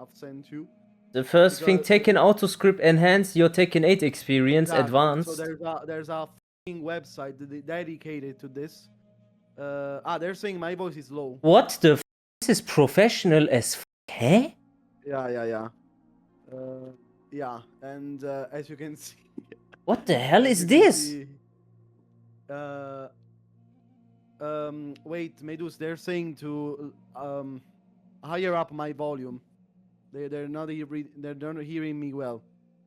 I've sent you. The first thing, Tekken AutoScript enhance your Tekken 8 experience, advanced. So there's a fucking website dedicated to this. They're saying my voice is low. What the f***? This is professional as f***. Huh? Yeah. Yeah, and as you can see... What the hell is this? Wait, Medus, they're saying to higher up my volume. They're not hearing me well,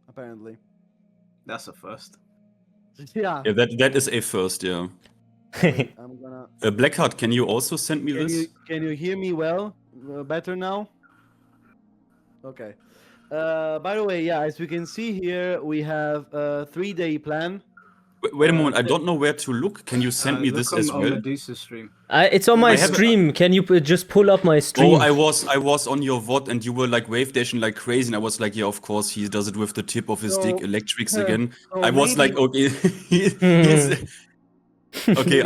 apparently. That's a first. Yeah. Yeah, that is a first, yeah. Wait, I'm gonna... Blackheart, can you also send me this? Can you hear me well? Better now? Okay. By the way, yeah, as we can see here, we have a 3-day plan. Wait a moment, I don't know where to look. Can you send me this as on well? Medusa's stream. It's on my stream. Can you just pull up my stream? Oh, I was on your VOD and you were like wave dashing like crazy, and I was like, yeah, of course he does it with the tip of his dick, electrics again. I was like, okay, okay,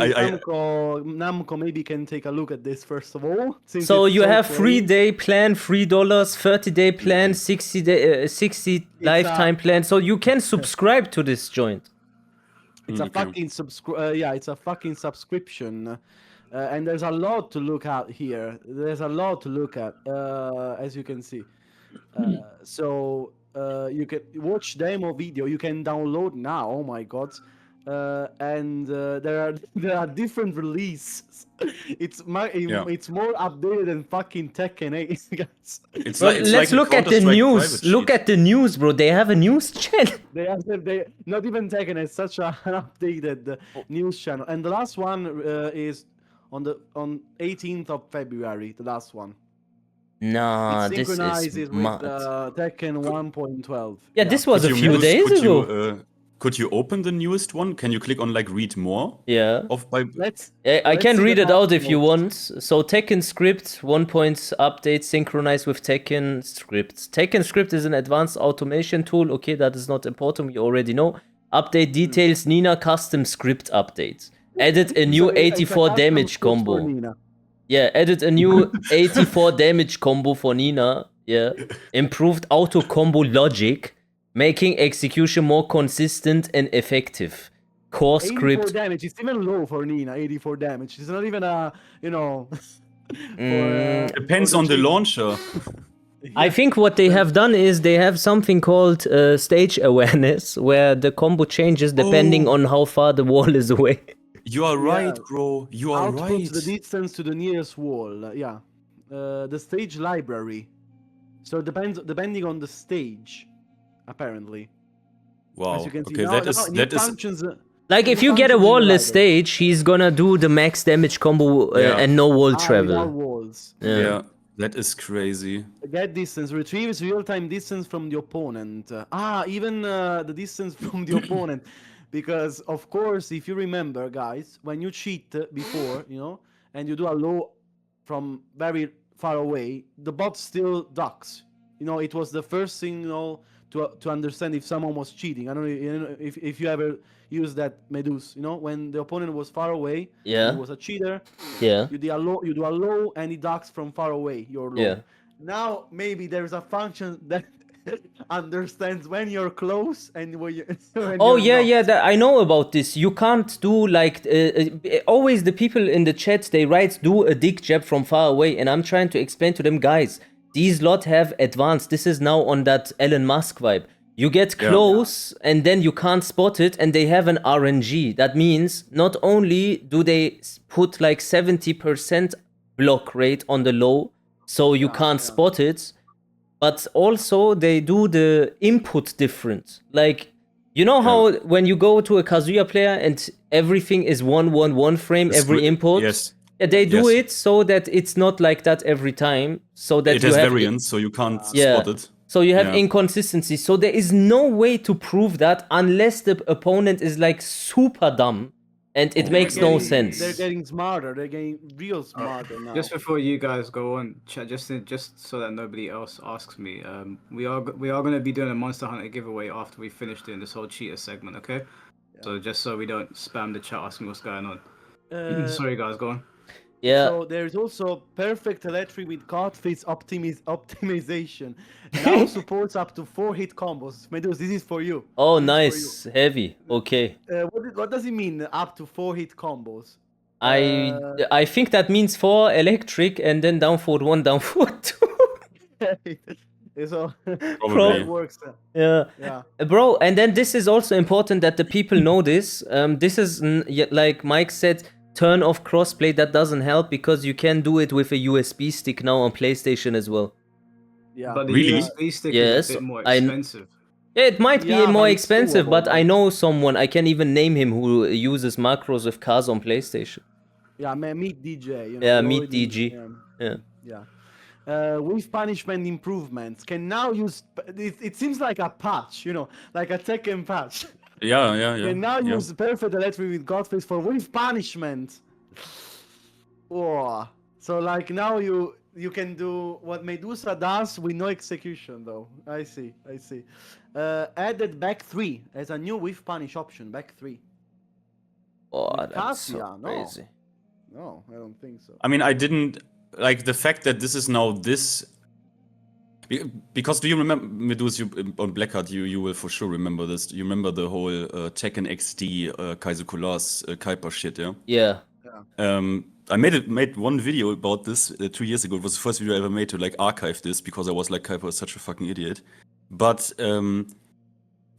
Namco maybe can take a look at this first of all. So you have 3-day plan, $3, 30-day plan, 60 lifetime plan. So you can subscribe to this joint. It's a fucking it's a fucking subscription, and there's a lot to look at here. There's a lot to look at, as you can see. So you can watch demo video. You can download now. Oh my god! And there are different releases. It's more updated than fucking Tekken 8, guys. Let's look at the news. Look at the news, bro. They have a news channel. They not even Tekken is such an updated news channel. And the last one is on 18th of February. The last one. Nah, this is with Tekken 1.12. Yeah, this was a few days ago. Could you open the newest one? Can you click on like read more? Yeah. I can read it out if you want. So Tekken script 1 point update synchronized with Tekken scripts. Tekken script is an advanced automation tool. Okay, that is not important. We already know. Update details Nina custom script update. Edit a new 84 damage combo. Yeah, edit a new 84 damage combo for Nina. Yeah. Improved auto combo logic. Making execution more consistent and effective. Core script. 84 damage. It's even low for Nina. 84 damage. It's not even a, Depends on the launcher. I think what they have done is they have something called stage awareness, where the combo changes depending on how far the wall is away. You are right, bro. You are Output right. The distance to the nearest wall. The stage library. So it depends depending on the stage. Apparently. Wow. As you can see. Okay, that is like if you get a wall-less stage, he's gonna do the max damage combo and no wall travel. Walls. Yeah, that is crazy. Get distance retrieves real-time distance from the opponent. Even the distance from the opponent, because of course, if you remember, guys, when you cheat before, and you do a low from very far away, the bot still ducks. It was the first thing, to understand if someone was cheating. I don't know if you ever used that, Medus. When the opponent was far away, he was a cheater. Yeah. You do a low, and he ducks from far away. Your low. Yeah. Now maybe there's a function that understands when you're close and when you. I know about this. You can't do like always the people in the chat they write do a dick jab from far away, and I'm trying to explain to them, guys. These lot have advanced. This is now on that Elon Musk vibe. You get close and then you can't spot it, and they have an RNG. That means not only do they put like 70% block rate on the low, so you can't spot it, but also they do the input different. Like, you know how when you go to a Kazuya player and everything is 1-1-1 frame, every input? Yes. They do it so that it's not like that every time. So that it has variance, so you can't spot it. So you have inconsistency. So there is no way to prove that unless the opponent is like super dumb, and it makes no sense. They're getting smarter. They're getting real smarter now. Just before you guys go on, chat, just so that nobody else asks me, we are going to be doing a Monster Hunter giveaway after we finish doing this whole cheater segment, okay? Yeah. So just so we don't spam the chat asking what's going on. Sorry guys, go on. Yeah. So there's also perfect electric with card-face optimization, and now supports up to 4-hit combos. Medus, this is for you. Oh, This is for you. nice. Heavy. Okay. What does it mean? Up to 4-hit combos. I I think that means 4 electric and then down forward 1, down forward 2. So Bro. that Probably. works. Yeah. Yeah. Bro, and then this is also important that the people know this. This is, like Mike said, turn off crossplay. That doesn't help because you can do it with a USB stick now on PlayStation as well. Yeah. But the Really? USB stick Yes, is a bit more I- expensive. Yeah, it might be Yeah, more but it's expensive, but doable, I man. know someone, I can even name him, who uses macros with cars on PlayStation. Yeah, man, meet DJ. You know, Yeah, we meet already- DG. Yeah. Yeah. With punishment improvements, can now use. It seems like a patch, you know, like a Tekken patch. Yeah, yeah, yeah. Can now yeah. use perfect electric with Godface for with punishment. Oh, so like now you can do what Medusa does with no execution though. I see. Added back 3 as a new with punish option. Back 3. Oh, With that's so Cassia, no. crazy. No, I don't think so. I mean, I didn't like the fact that this is now this. Because do you remember, Medus, you on Blackheart, you will for sure remember this. You remember the whole Tekken XD Kaiser Kulas Kuiper shit, yeah? Yeah. I made one video about this 2 years ago. It was the first video I ever made to like archive this because I was like, Kuiper is such a fucking idiot. But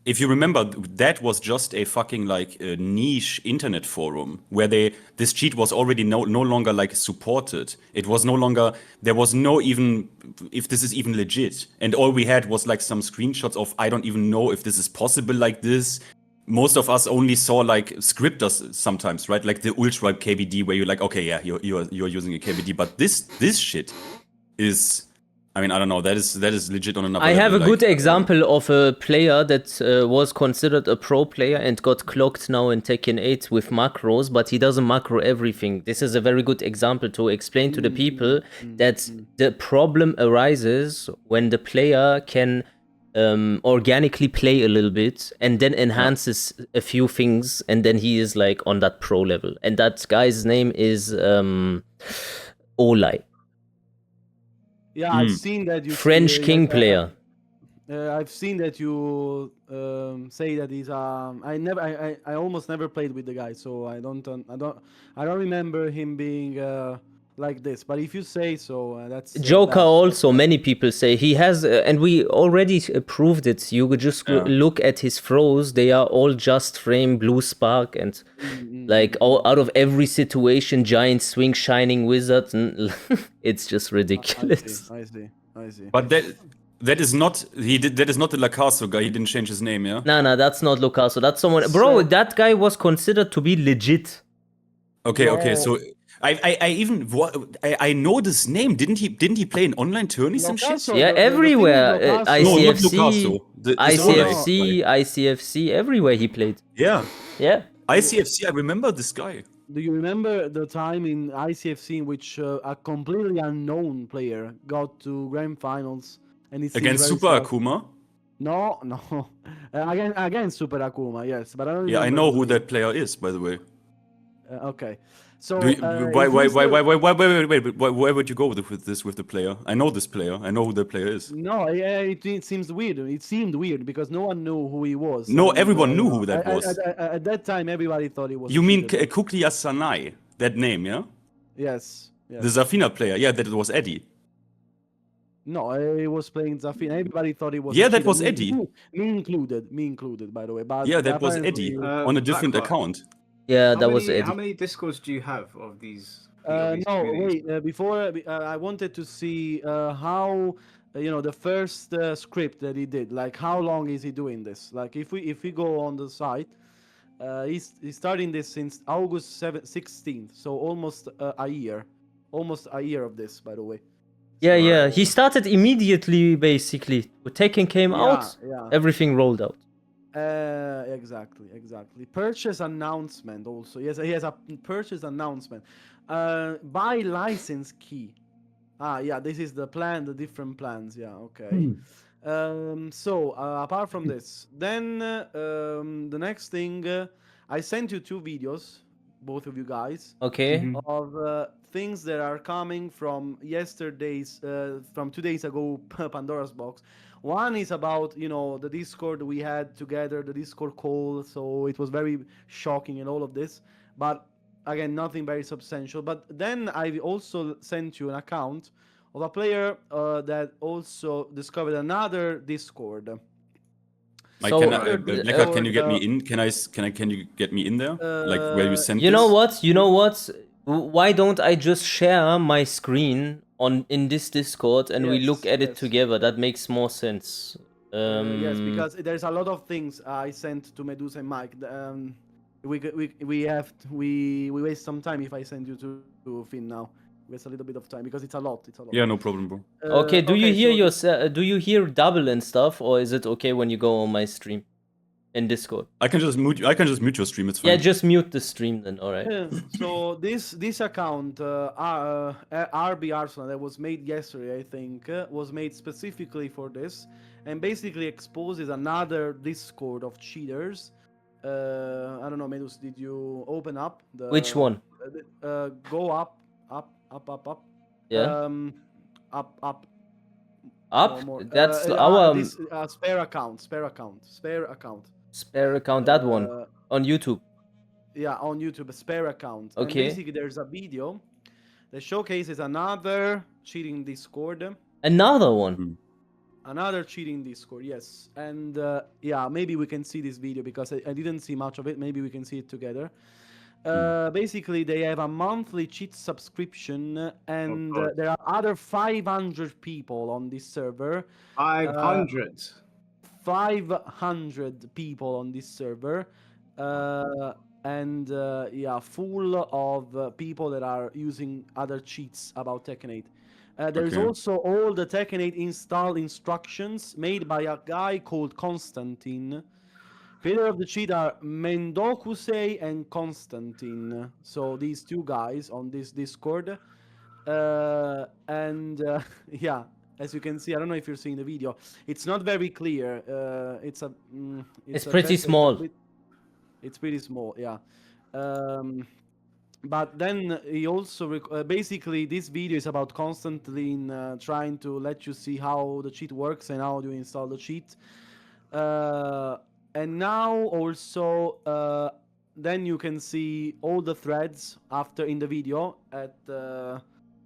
if you remember, that was just a fucking like a niche internet forum where this cheat was already no longer like supported. It was no longer, there was no even if this is even legit. And all we had was like some screenshots of I don't even know if this is possible like this. Most of us only saw like scripters sometimes, right? Like the ultra KBD where you're like, okay, yeah, you're using a KBD, but this shit is. I mean, I don't know. That is legit on another I have a level. good example of a player that was considered a pro player and got clocked now in Tekken 8 with macros, but he doesn't macro everything. This is a very good example to explain to the people that the problem arises when the player can organically play a little bit and then enhances a few things, and then he is like on that pro level. And that guy's name is Olai. Yeah, I've seen that you French king player. I've seen that you say that he's I almost never played with the guy, so I don't remember him being like this. But if you say so, that's Joker that. also, many people say he has, and we already proved it. You could just look at his throws; they are all just frame, blue spark, and like out of every situation, giant swing, shining wizard. And it's just ridiculous. I see. But that is not that is not the Lacasso guy. He didn't change his name, yeah. No, that's not Lucaso. That's someone. Bro, that guy was considered to be legit. Okay. So I know this name. Didn't he play in online tourneys and shit? Lacasso, Yeah, the thing everywhere. with Lacasso- No, not ICFC, Lucaso. This other ICFC, ICFC, everywhere he played. Yeah. Yeah. ICFC, I remember this guy. Do you remember the time in ICFC in which a completely unknown player got to grand finals and it's Against Super Akuma? No. Against Super Akuma, yes, but I don't. Yeah, I remember know the who name. that player is, by the way. Okay, so Why it would you go with this with the player? I know this player. I know who the player is. No, it seems weird. It seemed weird because no one knew who he was. No, and, everyone knew who that was. At that time, everybody thought he was. You mean cheated. Kuklia Sanai? That name, yeah? Yes. The Zafina player. Yeah, that was Eddie. No, he was playing Zafina. Everybody thought he was. Yeah, a that cheater. was Eddie. Me included, by the way. But Yeah, that was apparently- Eddie on a different Blackheart. account. Yeah, that was How Eddie. many discords do you have of these? No, wait. Before I wanted to see how the first script that he did. Like, how long is he doing this? Like, if we go on the site, he's starting this since August 16th, so almost a year of this, by the way. Yeah. He started immediately, basically. When Tekken came out, yeah. everything rolled out. Exactly. Purchase announcement also. Yes, he has a purchase announcement. Buy license key. Yeah, this is the plan, the different plans. Yeah, okay. So apart from this, then the next thing, I sent you 2 videos, both of you guys, Okay. of things that are coming from from 2 days ago Pandora's box. One is about the Discord we had together, the Discord call. So it was very shocking and all of this, but again, nothing very substantial. But then I also sent you an account of a player that also discovered another Discord. Like, So, Blackheart, can you get me in? Can you get me in there? Like where you sent you this? know what? You know what? Why don't I just share my screen in this Discord and we look Yes, at it yes. together? That makes more sense. Yes, because there's a lot of things I sent to Medusa and Mike. We waste some time if I send you to Finn now. Waste a little bit of time because it's a lot. It's a lot. Yeah, no problem, bro. Okay, do you okay, hear so yourself? Do you hear double and stuff, or is it okay when you go on my stream in Discord? I can just mute your stream. It's fine. Yeah, just mute the stream then. All right. So this account, RB Arsenal, that was made yesterday, I think, was made specifically for this, and basically exposes another Discord of cheaters. I don't know, Medus, did you open up the? Which one? Go up. Yeah. Up. Up. More. That's our this spare account. spare account. That one on YouTube. Yeah, on YouTube, a spare account. And Okay. basically, there's a video that showcases another cheating Discord. Another one. Another cheating Discord, yes. And yeah, maybe we can see this video because I didn't see much of it. Maybe we can see it together. Basically, they have a monthly cheat subscription, and there are other 500 people on this server. 500. 500 people on this server. And yeah, full of people that are using other cheats about Tekken 8. There's Okay. also all the Tekken 8 install instructions made by a guy called Constantine. Creator of the cheat are Mendokusei and Constantine. So these two guys on this Discord. And yeah, as you can see, I don't know if you're seeing the video. It's not very clear. It's pretty small. It's pretty small, yeah. But then he also basically this video is about Constantine trying to let you see how the cheat works and how to install the cheat. And now also then you can see all the threads after in the video at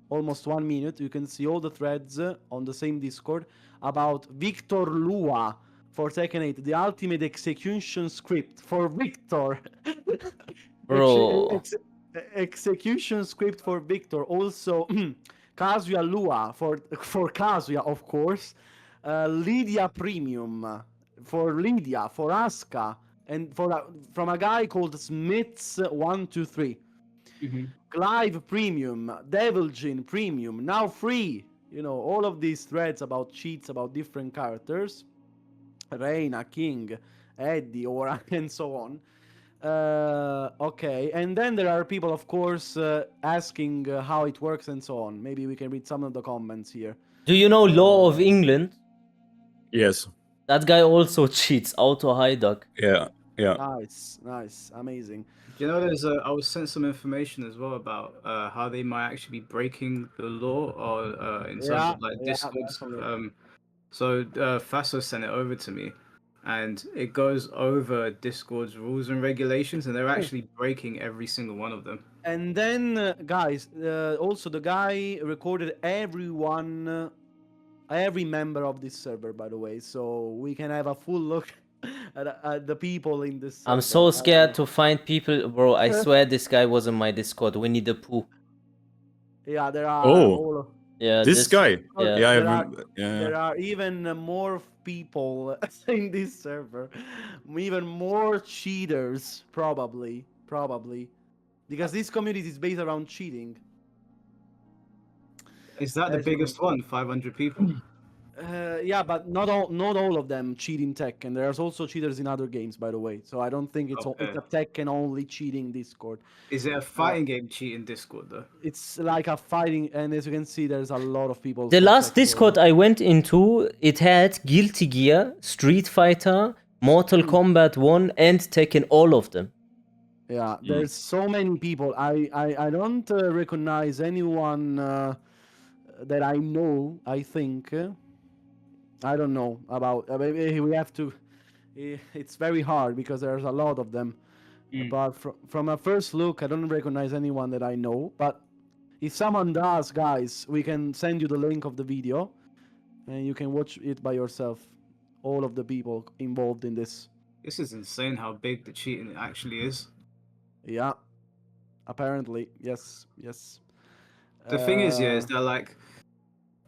almost 1 minute. You can see all the threads on the same Discord about Victor Lua for Tekken 8, the ultimate execution script for Victor. Bro. Execution script for Victor. Also, Kazuya Lua for Kazuya, of course. Lydia Premium for Lydia, for Asuka, and from a guy called Smiths123. Clive Premium, Devil Jin Premium, now free. All of these threads about cheats about different characters. Reina, King, Eddie, Ora, and so on. Okay, and then there are people, of course, asking how it works and so on. Maybe we can read some of the comments here. Do you know Law of England? Yes. That guy also cheats. Auto Hiduck. Yeah. Nice, amazing. You know, I was sent some information as well about how they might actually be breaking the law or in terms of like Discords. So Faso sent it over to me, and it goes over Discord's rules and regulations, and they're actually breaking every single one of them. And then, guys, also the guy recorded every member of this server, by the way, so we can have a full look at the people in this server. I'm so scared to find people. Bro, I swear this guy was in my Discord. Winnie the Pooh. Yeah, there are Yeah, this guy. Yeah. There are even more people in this server, even more cheaters, probably, because this community is based around cheating. Is that the biggest one? 500 people. Yeah, but not all of them cheat in Tekken. There's also cheaters in other games, by the way. So I don't think it's a Tekken only cheating Discord. Is it a fighting game cheating Discord though? It's like a fighting, and as you can see, there's a lot of people. The last Discord I went into, it had Guilty Gear, Street Fighter, Mortal Kombat 1, and Tekken, all of them. Yeah, there's so many people. I don't recognize anyone that I know. I think I don't know about. Maybe we have to. It's very hard because there's a lot of them. But from a first look, I don't recognize anyone that I know. But if someone does, guys, we can send you the link of the video, and you can watch it by yourself. All of the people involved in this. This is insane how big the cheating actually is. Yeah, apparently, yes. The thing is that like,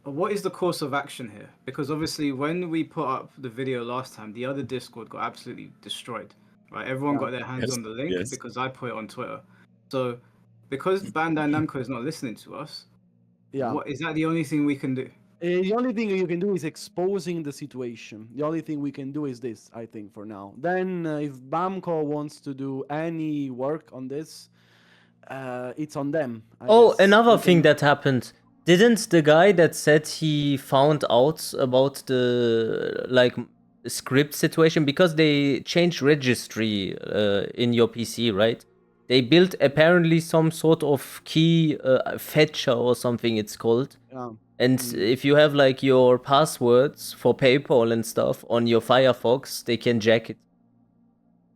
what is the course of action here? Because obviously, when we put up the video last time, the other Discord got absolutely destroyed. Right, everyone got their hands on the link because I put it on Twitter. So, because Bandai Namco is not listening to us, what is that the only thing we can do? The only thing you can do is exposing the situation. The only thing we can do is this, I think, for now. Then, if Bamco wants to do any work on this, it's on them. I guess. Another thing that happened. Didn't the guy that said he found out about the like script situation because they changed registry in your PC, right? They built apparently some sort of key fetcher or something it's called. Yeah. And if you have like your passwords for PayPal and stuff on your Firefox, they can jack it.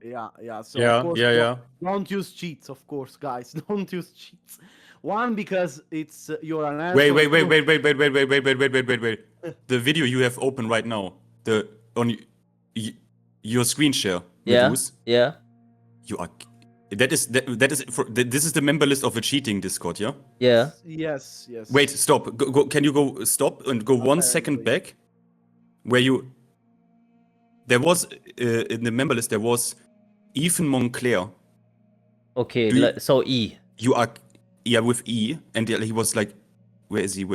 Yeah. So of course, yeah. don't use cheats, of course, guys. Don't use cheats. One, because it's you're an asshole. Wait. The video you have open right now, your screen share, Medus, Yeah. you are. This is the member list of a cheating Discord, yeah? Yeah. Yes. Wait, stop. Can you go stop and go 1 second back? There was in the member list there was Ethan Monclair. Okay, so E. You are with E, and he was like, where is he? We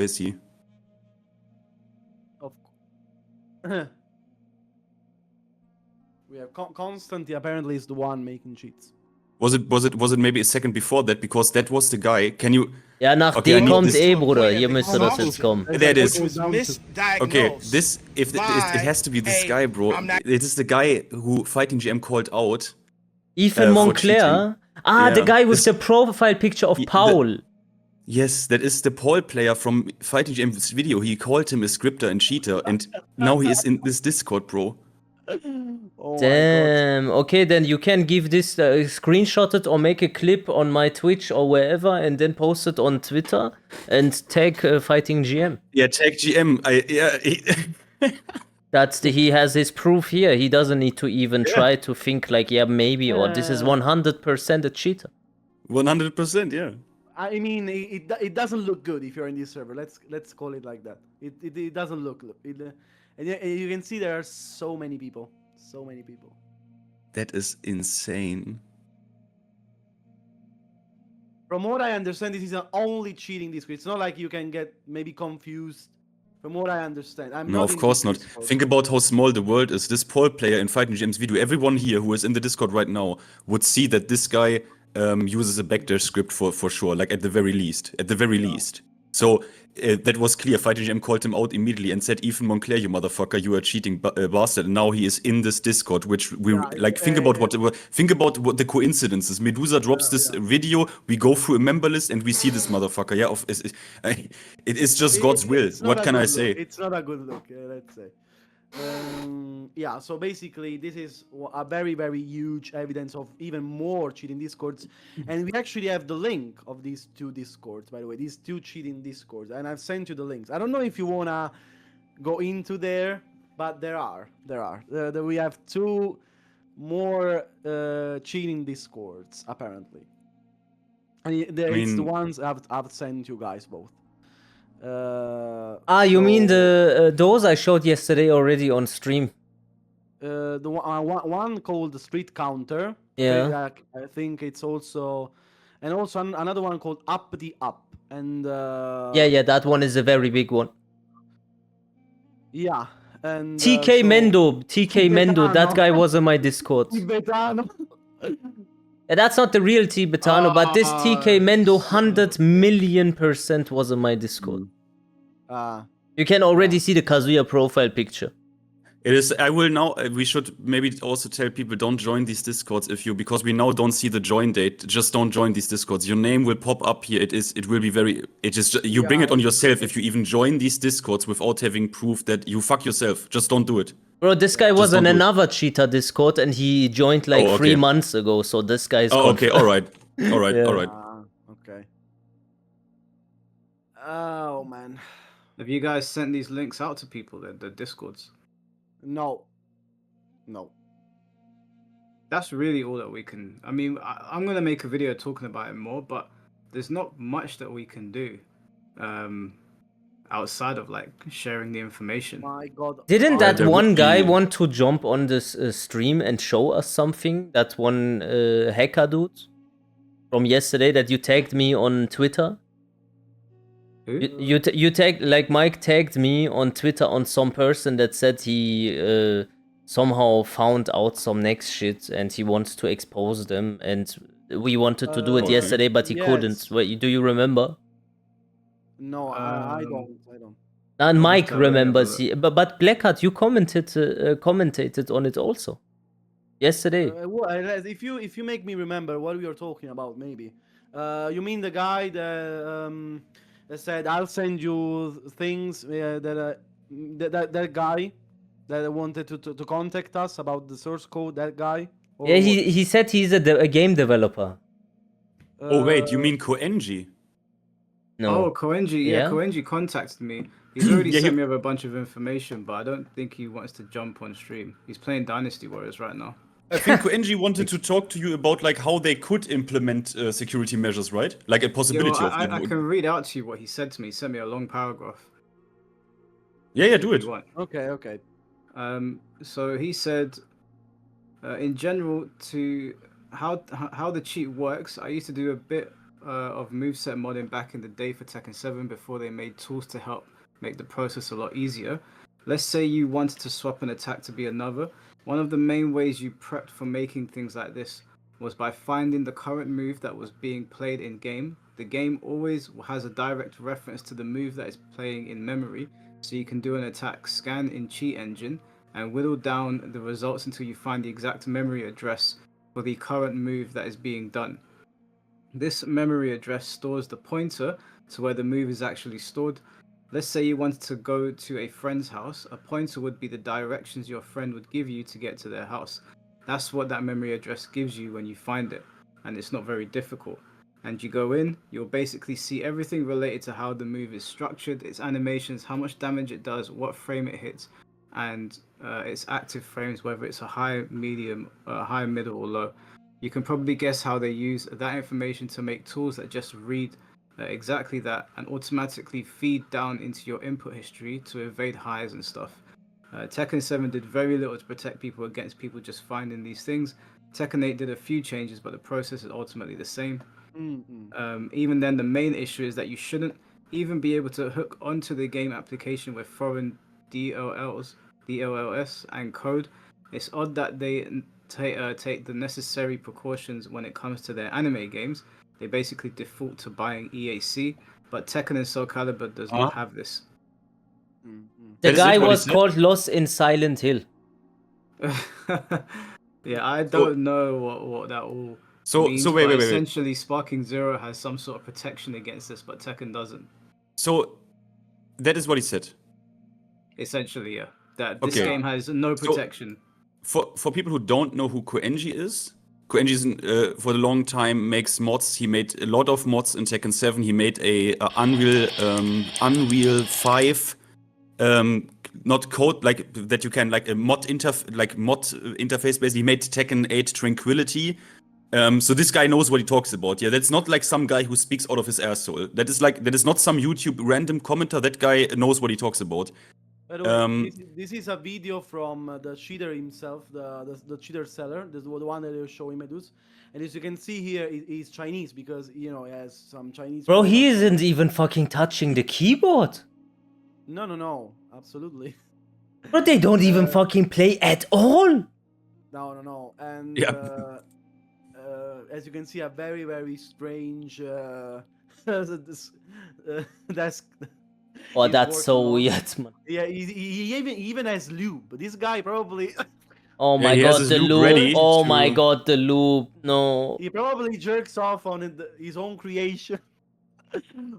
have Constantly apparently is the one making cheats. Was it maybe a second before that? Because that was the guy. Can you? Ja, nach D kommt E, Bruder. Hier müsste das jetzt kommen. There it is. Okay, it has to be this guy, bro. It is the guy who Fighting GM called out. Ethan Monclair? The guy with the profile picture of Paul. Yes, that is the Paul player from Fighting GM's video. He called him a scripter and cheater, and now he is in this Discord, bro. Oh Damn. Okay, then you can give this screenshot it or make a clip on my Twitch or wherever, and then post it on Twitter and tag Fighting GM. Yeah, tag GM. He has his proof here. He doesn't need to even try to think like, maybe, or this is 100% a cheater. 100%, yeah. I mean, it doesn't look good if you're in this server. Let's call it like that. It doesn't look. And you can see there are so many people. That is insane. From what I understand, this is an only cheating Discord. It's not like you can get maybe confused. From what I understand, No, of course not. Think about how small the world is. This Paul player in Fighting GM's video, everyone here who is in the Discord right now would see that this guy uses a backdash script for sure, like at the very least. So that was clear. Fighting GM called him out immediately and said, Ethan Monclair, you motherfucker, you are cheating bastard. And now he is in this Discord, which we think about what the coincidences. Medusa drops this video, we go through a member list and we see this motherfucker. Yeah, it is just God's will. What can I say? It's not a good look, let's say. So basically this is a very, very huge evidence of even more cheating Discords. And we actually have the link of these two Discords, by the way, these two cheating Discords, and I've sent you the links. I don't know if you wanna go into there, but there are. We have two more cheating Discords apparently, and it's the ones I've sent you guys both. You mean the those I showed yesterday already on stream? The one called the Street Counter. Yeah. I think it's also, and also another one called Up the Up. And that one is a very big one. Yeah, and TK Mendo, that guy was in my Discord. Tibetano. That's not the real Tibetano, but this TK Mendo 100 million% was in my Discord. You can already see the Kazuya profile picture. It is. I will now. We should maybe also tell people don't join these discords because we now don't see the join date. Just don't join these discords. Your name will pop up here. It will be very. It is. You bring it on yourself if you even join these discords without having proof that you fuck yourself. Just don't do it. Bro, this guy was don't on do it. another cheater Discord and he joined like 3 months ago. So this guy is. Oh, okay. All right. All right. Yeah. All right. Okay. Oh man. Have you guys sent these links out to people, the discords? No. That's really all that we can. I mean, I'm gonna make a video talking about it more, but there's not much that we can do outside of like sharing the information. My God. Didn't that there one would guy be- want to jump on this stream and show us something? That one hacker dude from yesterday that you tagged me on Twitter? Who? You tagged, like Mike tagged me on Twitter on some person that said he somehow found out some next shit and he wants to expose them, and we wanted to do it Okay. yesterday but he couldn't. Yes. Wait, do you remember? No, I don't. And Mike have to have a remembers. look. But Blackheart, you commentated on it also yesterday. If you make me remember what we were talking about, maybe. You mean the guy that said I'll send you things that guy that wanted to contact us about the source code. That guy. Or Yeah, he said he's a game developer. Oh wait, you mean Koenji? No. Oh, Koenji. Yeah, Yeah? Koenji contacted me. He's already Yeah, sent me over a bunch of information, but I don't think he wants to jump on stream. He's playing Dynasty Warriors right now. I think Koenji wanted to talk to you about like how they could implement security measures, right? Like a Yeah, possibility well, of that. I can read out to you what he said to me. He sent me a long paragraph. Yeah, do If it. you want. Okay. So he said, in general, to how the cheat works. I used to do a bit of moveset modding back in the day for Tekken 7 before they made tools to help make the process a lot easier. Let's say you wanted to swap an attack to be another. One of the main ways you prepped for making things like this was by finding the current move that was being played in game. The game always has a direct reference to the move that is playing in memory, so you can do an attack scan in Cheat Engine and whittle down the results until you find the exact memory address for the current move that is being done. This memory address stores the pointer to where the move is actually stored. Let's say you wanted to go to a friend's house. A pointer would be the directions your friend would give you to get to their house. That's what that memory address gives you when you find it, and it's not very difficult. And you go in, you'll basically see everything related to how the move is structured, its animations, how much damage it does, what frame it hits, and its active frames, whether it's a high, medium, high, middle, or low. You can probably guess how they use that information to make tools that just read exactly that and automatically feed down into your input history to evade highs and stuff. Tekken 7 did very little to protect people against people just finding these things. Tekken 8 did a few changes, but the process is ultimately the same. Even then, the main issue is that you shouldn't even be able to hook onto the game application with foreign DLLs and code. It's odd that they take the necessary precautions when it comes to their anime games. They basically default to buying EAC, but Tekken and Soul Calibur does not have this. The That is guy it, what he was said? called Lost in Silent Hill. Yeah, I don't know what that all means. So wait. Essentially, Sparking Zero has some sort of protection against this, but Tekken doesn't. So that is what he said. Essentially, yeah. That this Okay. game has no protection. For people who don't know who Koenji is for a long time makes mods. He made a lot of mods in Tekken 7. He made a Unreal 5 not code like that you can like a mod interface basically. He made Tekken 8 Tranquility. So this guy knows what he talks about. Yeah, that's not like some guy who speaks out of his asshole. That is not some YouTube random commenter. That guy knows what he talks about. By the way, this is a video from the cheater himself, the cheater seller. This is the one that is showing Medus. And as you can see here, he's Chinese because, he has some Chinese... Bro, he products. isn't even fucking touching the keyboard. No, absolutely. Bro, they don't even fucking play at all. No. And Yeah. as you can see, a very, very strange desk. Oh, he's that's so working on. weird, man. Yeah, he even has lube. This guy probably Oh Yeah, my he has god, his the loop loop. ready Oh my to. god, the loop. No. he probably jerks off on his own creation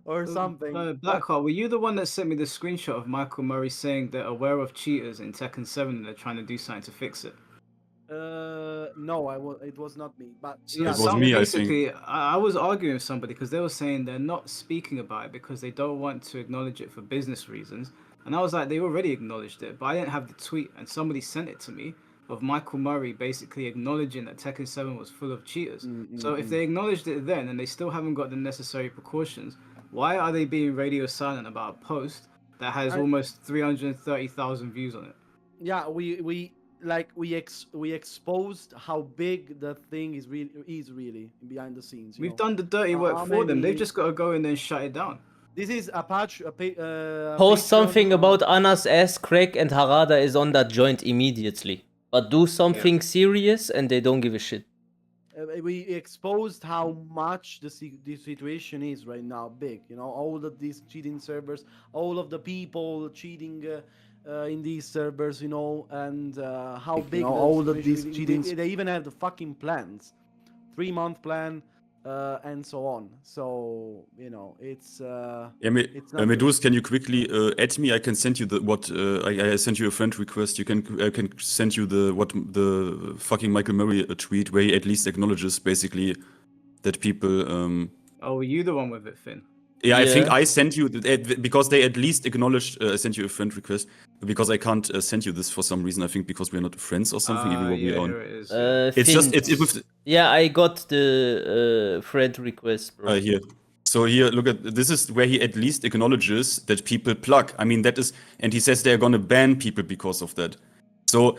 or something. Blackheart, were you the one that sent me the screenshot of Michael Murray saying they're aware of cheaters in Tekken 7 and they're trying to do something to fix it? No, it was not me. But So yeah, It was me, I think. basically, I was arguing with somebody because they were saying they're not speaking about it because they don't want to acknowledge it for business reasons. And I was like, they already acknowledged it, but I didn't have the tweet. And somebody sent it to me of Michael Murray basically acknowledging that Tekken 7 was full of cheaters. So if they acknowledged it then and they still haven't got the necessary precautions, why are they being radio silent about a post that has almost 330,000 views on it? yeah, we exposed how big the thing is really behind the scenes. We've done the dirty work for them. They've just got to go in there and shut it down. This is a patch. Post Patreon, something about Anna's ass crack and Harada is on that joint immediately. But do something serious and they don't give a shit. We exposed how much the situation is right now big. All of these cheating servers, all of the people cheating in these servers, and how big all of these cheating. They even have the fucking plans, 3-month plan, and so on. So it's it's not Medus, can you quickly add me? I can send you I sent you a friend request. I can send you the fucking Michael Murray tweet where he at least acknowledges basically that people. Oh, were you the one with it, Finn? Yeah, I think Yeah. I sent you because they at least acknowledged. I sent you a friend request because I can't send you this for some reason. I think because we're not friends or something. Even though we are. Here it is. It's just Finn. with Yeah, I got the friend request, bro. here. So here, look at this is where he at least acknowledges that people plug. I mean, that is, and he says they're gonna ban people because of that. So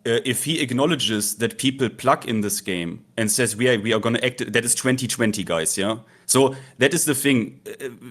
if he acknowledges that people plug in this game and says we are gonna act, that is 2020, guys. Yeah. So that is the thing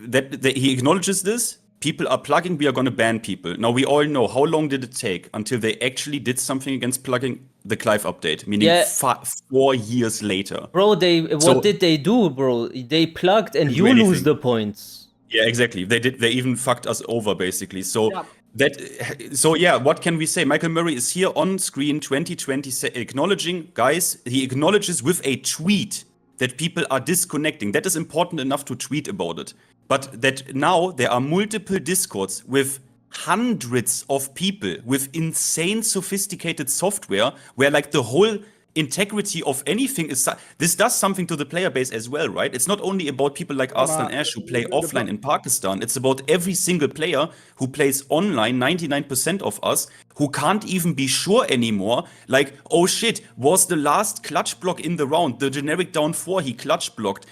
that he acknowledges this. People are plugging. We are gonna ban people. Now we all know how long did it take until they actually did something against plugging. The Clive update, meaning Yeah. 4 years later. Bro, what did they do, bro? They plugged and you anything. lose the points. Yeah, exactly. They even fucked us over basically. So Yeah. what can we say? Michael Murray is here on screen 2020 acknowledging, guys, he acknowledges with a tweet that people are disconnecting. That is important enough to tweet about it. But that now there are multiple discords with hundreds of people with insane sophisticated software where like the whole integrity of anything is this does something to the player base as well, right? It's not only about people like Arslan Ash who play offline in Pakistan. It's about every single player who plays online, 99% of us, who can't even be sure anymore. Like, oh shit, was the last clutch block in the round, the generic down 4 he clutch blocked,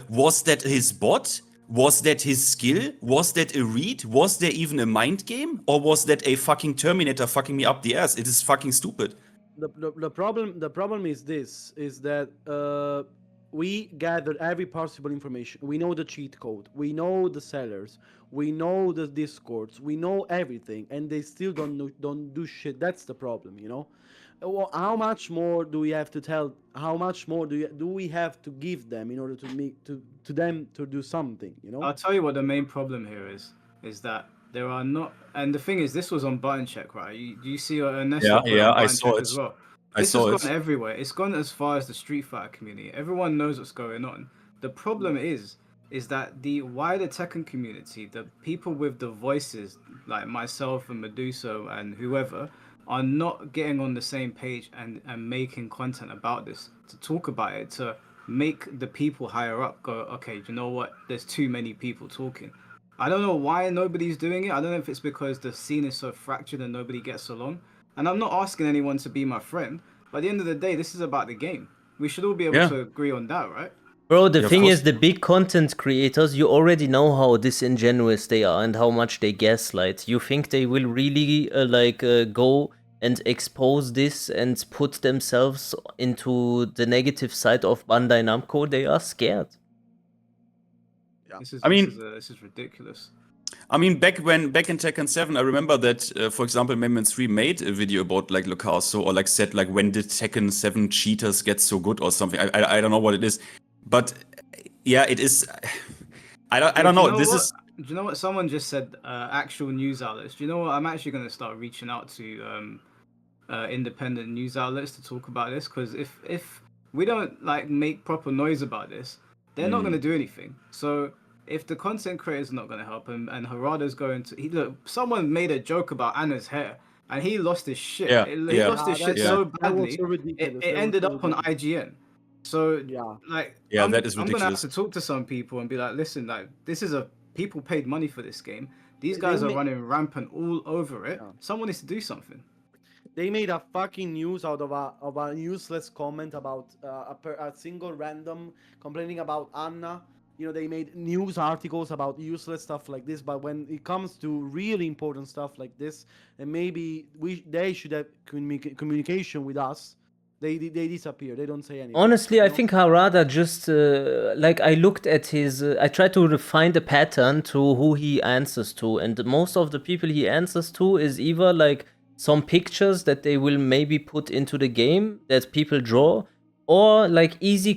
was that his bot? Was that his skill? Was that a read? Was there even a mind game? Or was that a fucking Terminator fucking me up the ass? It is fucking stupid. The problem is this, is that we gathered every possible information. We know the cheat code. We know the sellers. We know the discords. We know everything, and they still don't do shit. That's the problem, Well, how much more do we have to tell? How much more do we have to give them in order to make to them to do something? I'll tell you what the main problem here is that there are not, and the thing is, this was on button check, right? You see Ernesto put it on I button saw check it. as well. I This saw has it. gone everywhere. It's gone as far as the Street Fighter community. Everyone knows what's going on. The problem is that the wider Tekken community, the people with the voices like myself and Medusa and whoever, are not getting on the same page and making content about this, to talk about it, to make the people higher up go, okay, you know what? There's too many people talking. I don't know why nobody's doing it. I don't know if it's because the scene is so fractured and nobody gets along. And I'm not asking anyone to be my friend. But at the end of the day, this is about the game. We should all be able to agree on that, right? Bro, the Yeah, of thing course. is, the big content creators, you already know how disingenuous they are and how much they gaslight. You think they will really go and expose this and put themselves into the negative side of Bandai Namco? They are scared. This is ridiculous. I mean, back in Tekken 7, I remember that, for example, Amendment 3 made a video about like Locaso, or like said like when did Tekken 7 cheaters get so good or something. I don't know what it is, but yeah, it is. I don't know. This is Do you know what? Someone just said actual news outlets. Do you know what? I'm actually going to start reaching out to independent news outlets to talk about this, because if we don't like make proper noise about this, they're not going to do anything. So if the content creators are not going to help him, and Harada's going to look, someone made a joke about Anna's hair, and he lost his shit. Yeah, He yeah. lost his shit Yeah. so That was badly. so ridiculous. It ended up on IGN. So Yeah. like, Yeah, I'm that is gonna have ridiculous. to talk to some people and be like, listen, like this is people paid money for this game. These They guys are ma- running rampant all over it. Yeah. Someone needs to do something. They made a fucking news out of a useless comment about a single random complaining about Anna. You know, they made news articles about useless stuff like this. But when it comes to really important stuff like this, and maybe they should have communication with us. They disappear. They don't say anything. Honestly, you I know? think Harada just like I looked at his. I tried to find a pattern to who he answers to, and most of the people he answers to is either like some pictures that they will maybe put into the game that people draw, or like easy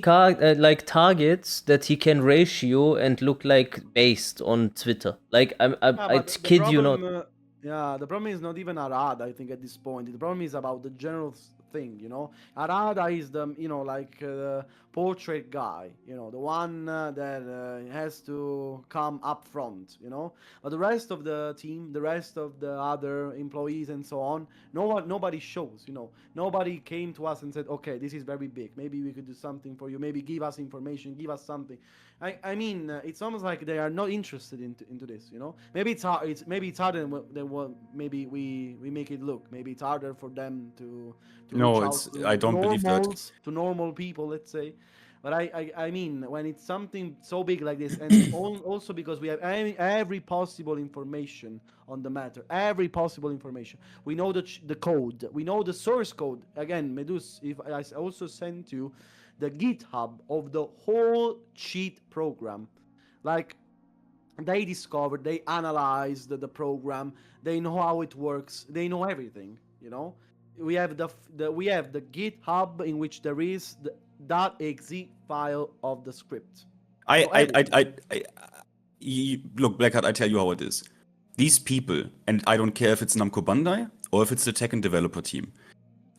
like targets that he can ratio and look like based on Twitter. Like I But the kid you not. problem, the problem is not even Arada. I think at this point, the problem is about the general thing. You know, Arada is the like portrait guy. You know, the one that has to come up front. You know, but the rest of the team, the rest of the other employees and so on, nobody shows. You know, nobody came to us and said, okay, this is very big. Maybe we could do something for you. Maybe give us information, give us something. I mean, it's almost like they are not interested into this, you know. Maybe it's hard. Maybe it's harder than what maybe we make it look. Maybe it's harder for them to No, reach out it's to I don't believe that. normals, to normal people, let's say. But I mean, when it's something so big like this, and also because we have every possible information on the matter, every possible information. We know the code, we know the source code. Again, Medus, if I also sent you the GitHub of the whole cheat program. Like, they discovered, they analyzed the program, they know how it works, they know everything, you know. We have we have the GitHub in which there is the .exe file of the script. Look, Blackheart, I tell you how it is. These people, and I don't care if it's Namco Bandai or if it's the Tekken developer team.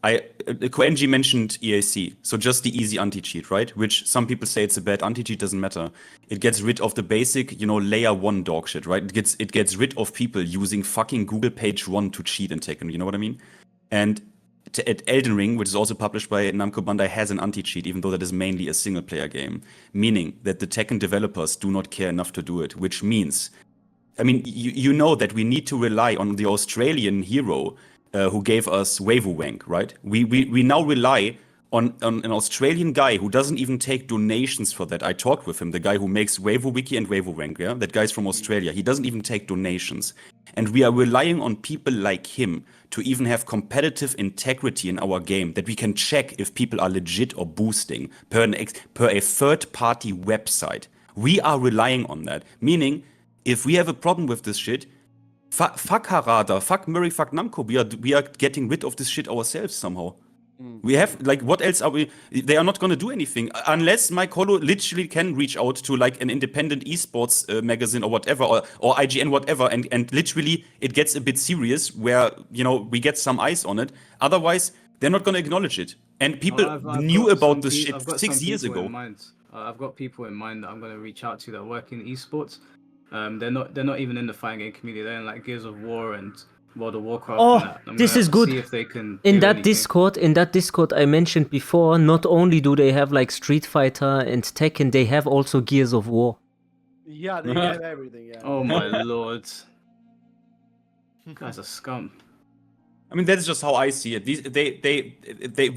Koenji mentioned EAC, so just the easy anti-cheat, right? Which some people say it's a bad anti-cheat, doesn't matter. It gets rid of the basic, layer 1 dog shit, right? It gets rid of people using fucking Google Page 1 to cheat in Tekken, you know what I mean? And at Elden Ring, which is also published by Namco Bandai, has an anti-cheat, even though that is mainly a single-player game. Meaning that the Tekken developers do not care enough to do it, which means, I mean, you know that we need to rely on the Australian hero who gave us Waifu Wank, right? We now rely on an Australian guy who doesn't even take donations for that. I talked with him, the guy who makes Waifu Wiki and Waifu Wank, yeah? That guy's from Australia. He doesn't even take donations. And we are relying on people like him to even have competitive integrity in our game, that we can check if people are legit or boosting per a third-party website. We are relying on that. Meaning, if we have a problem with this shit, fuck Harada, fuck Murray, fuck Namco. We are getting rid of this shit ourselves somehow. We have, like, what else are we? They are not gonna do anything unless Mike Hollow literally can reach out to like an independent esports magazine or whatever, or IGN whatever, and literally it gets a bit serious where we get some eyes on it. Otherwise, they're not gonna acknowledge it. And people knew about this shit 6 years ago. I've got people in mind that I'm gonna reach out to that work in esports. They're not even in the fighting game community. They're in like Gears of War and World of Warcraft. Oh, and that. this is good. See if they can in do that anything. In that Discord I mentioned before, not only do they have like Street Fighter and Tekken, they have also Gears of War. Yeah, they have everything. Yeah. Oh my lord, you guys are scum. I mean, that's just how I see it.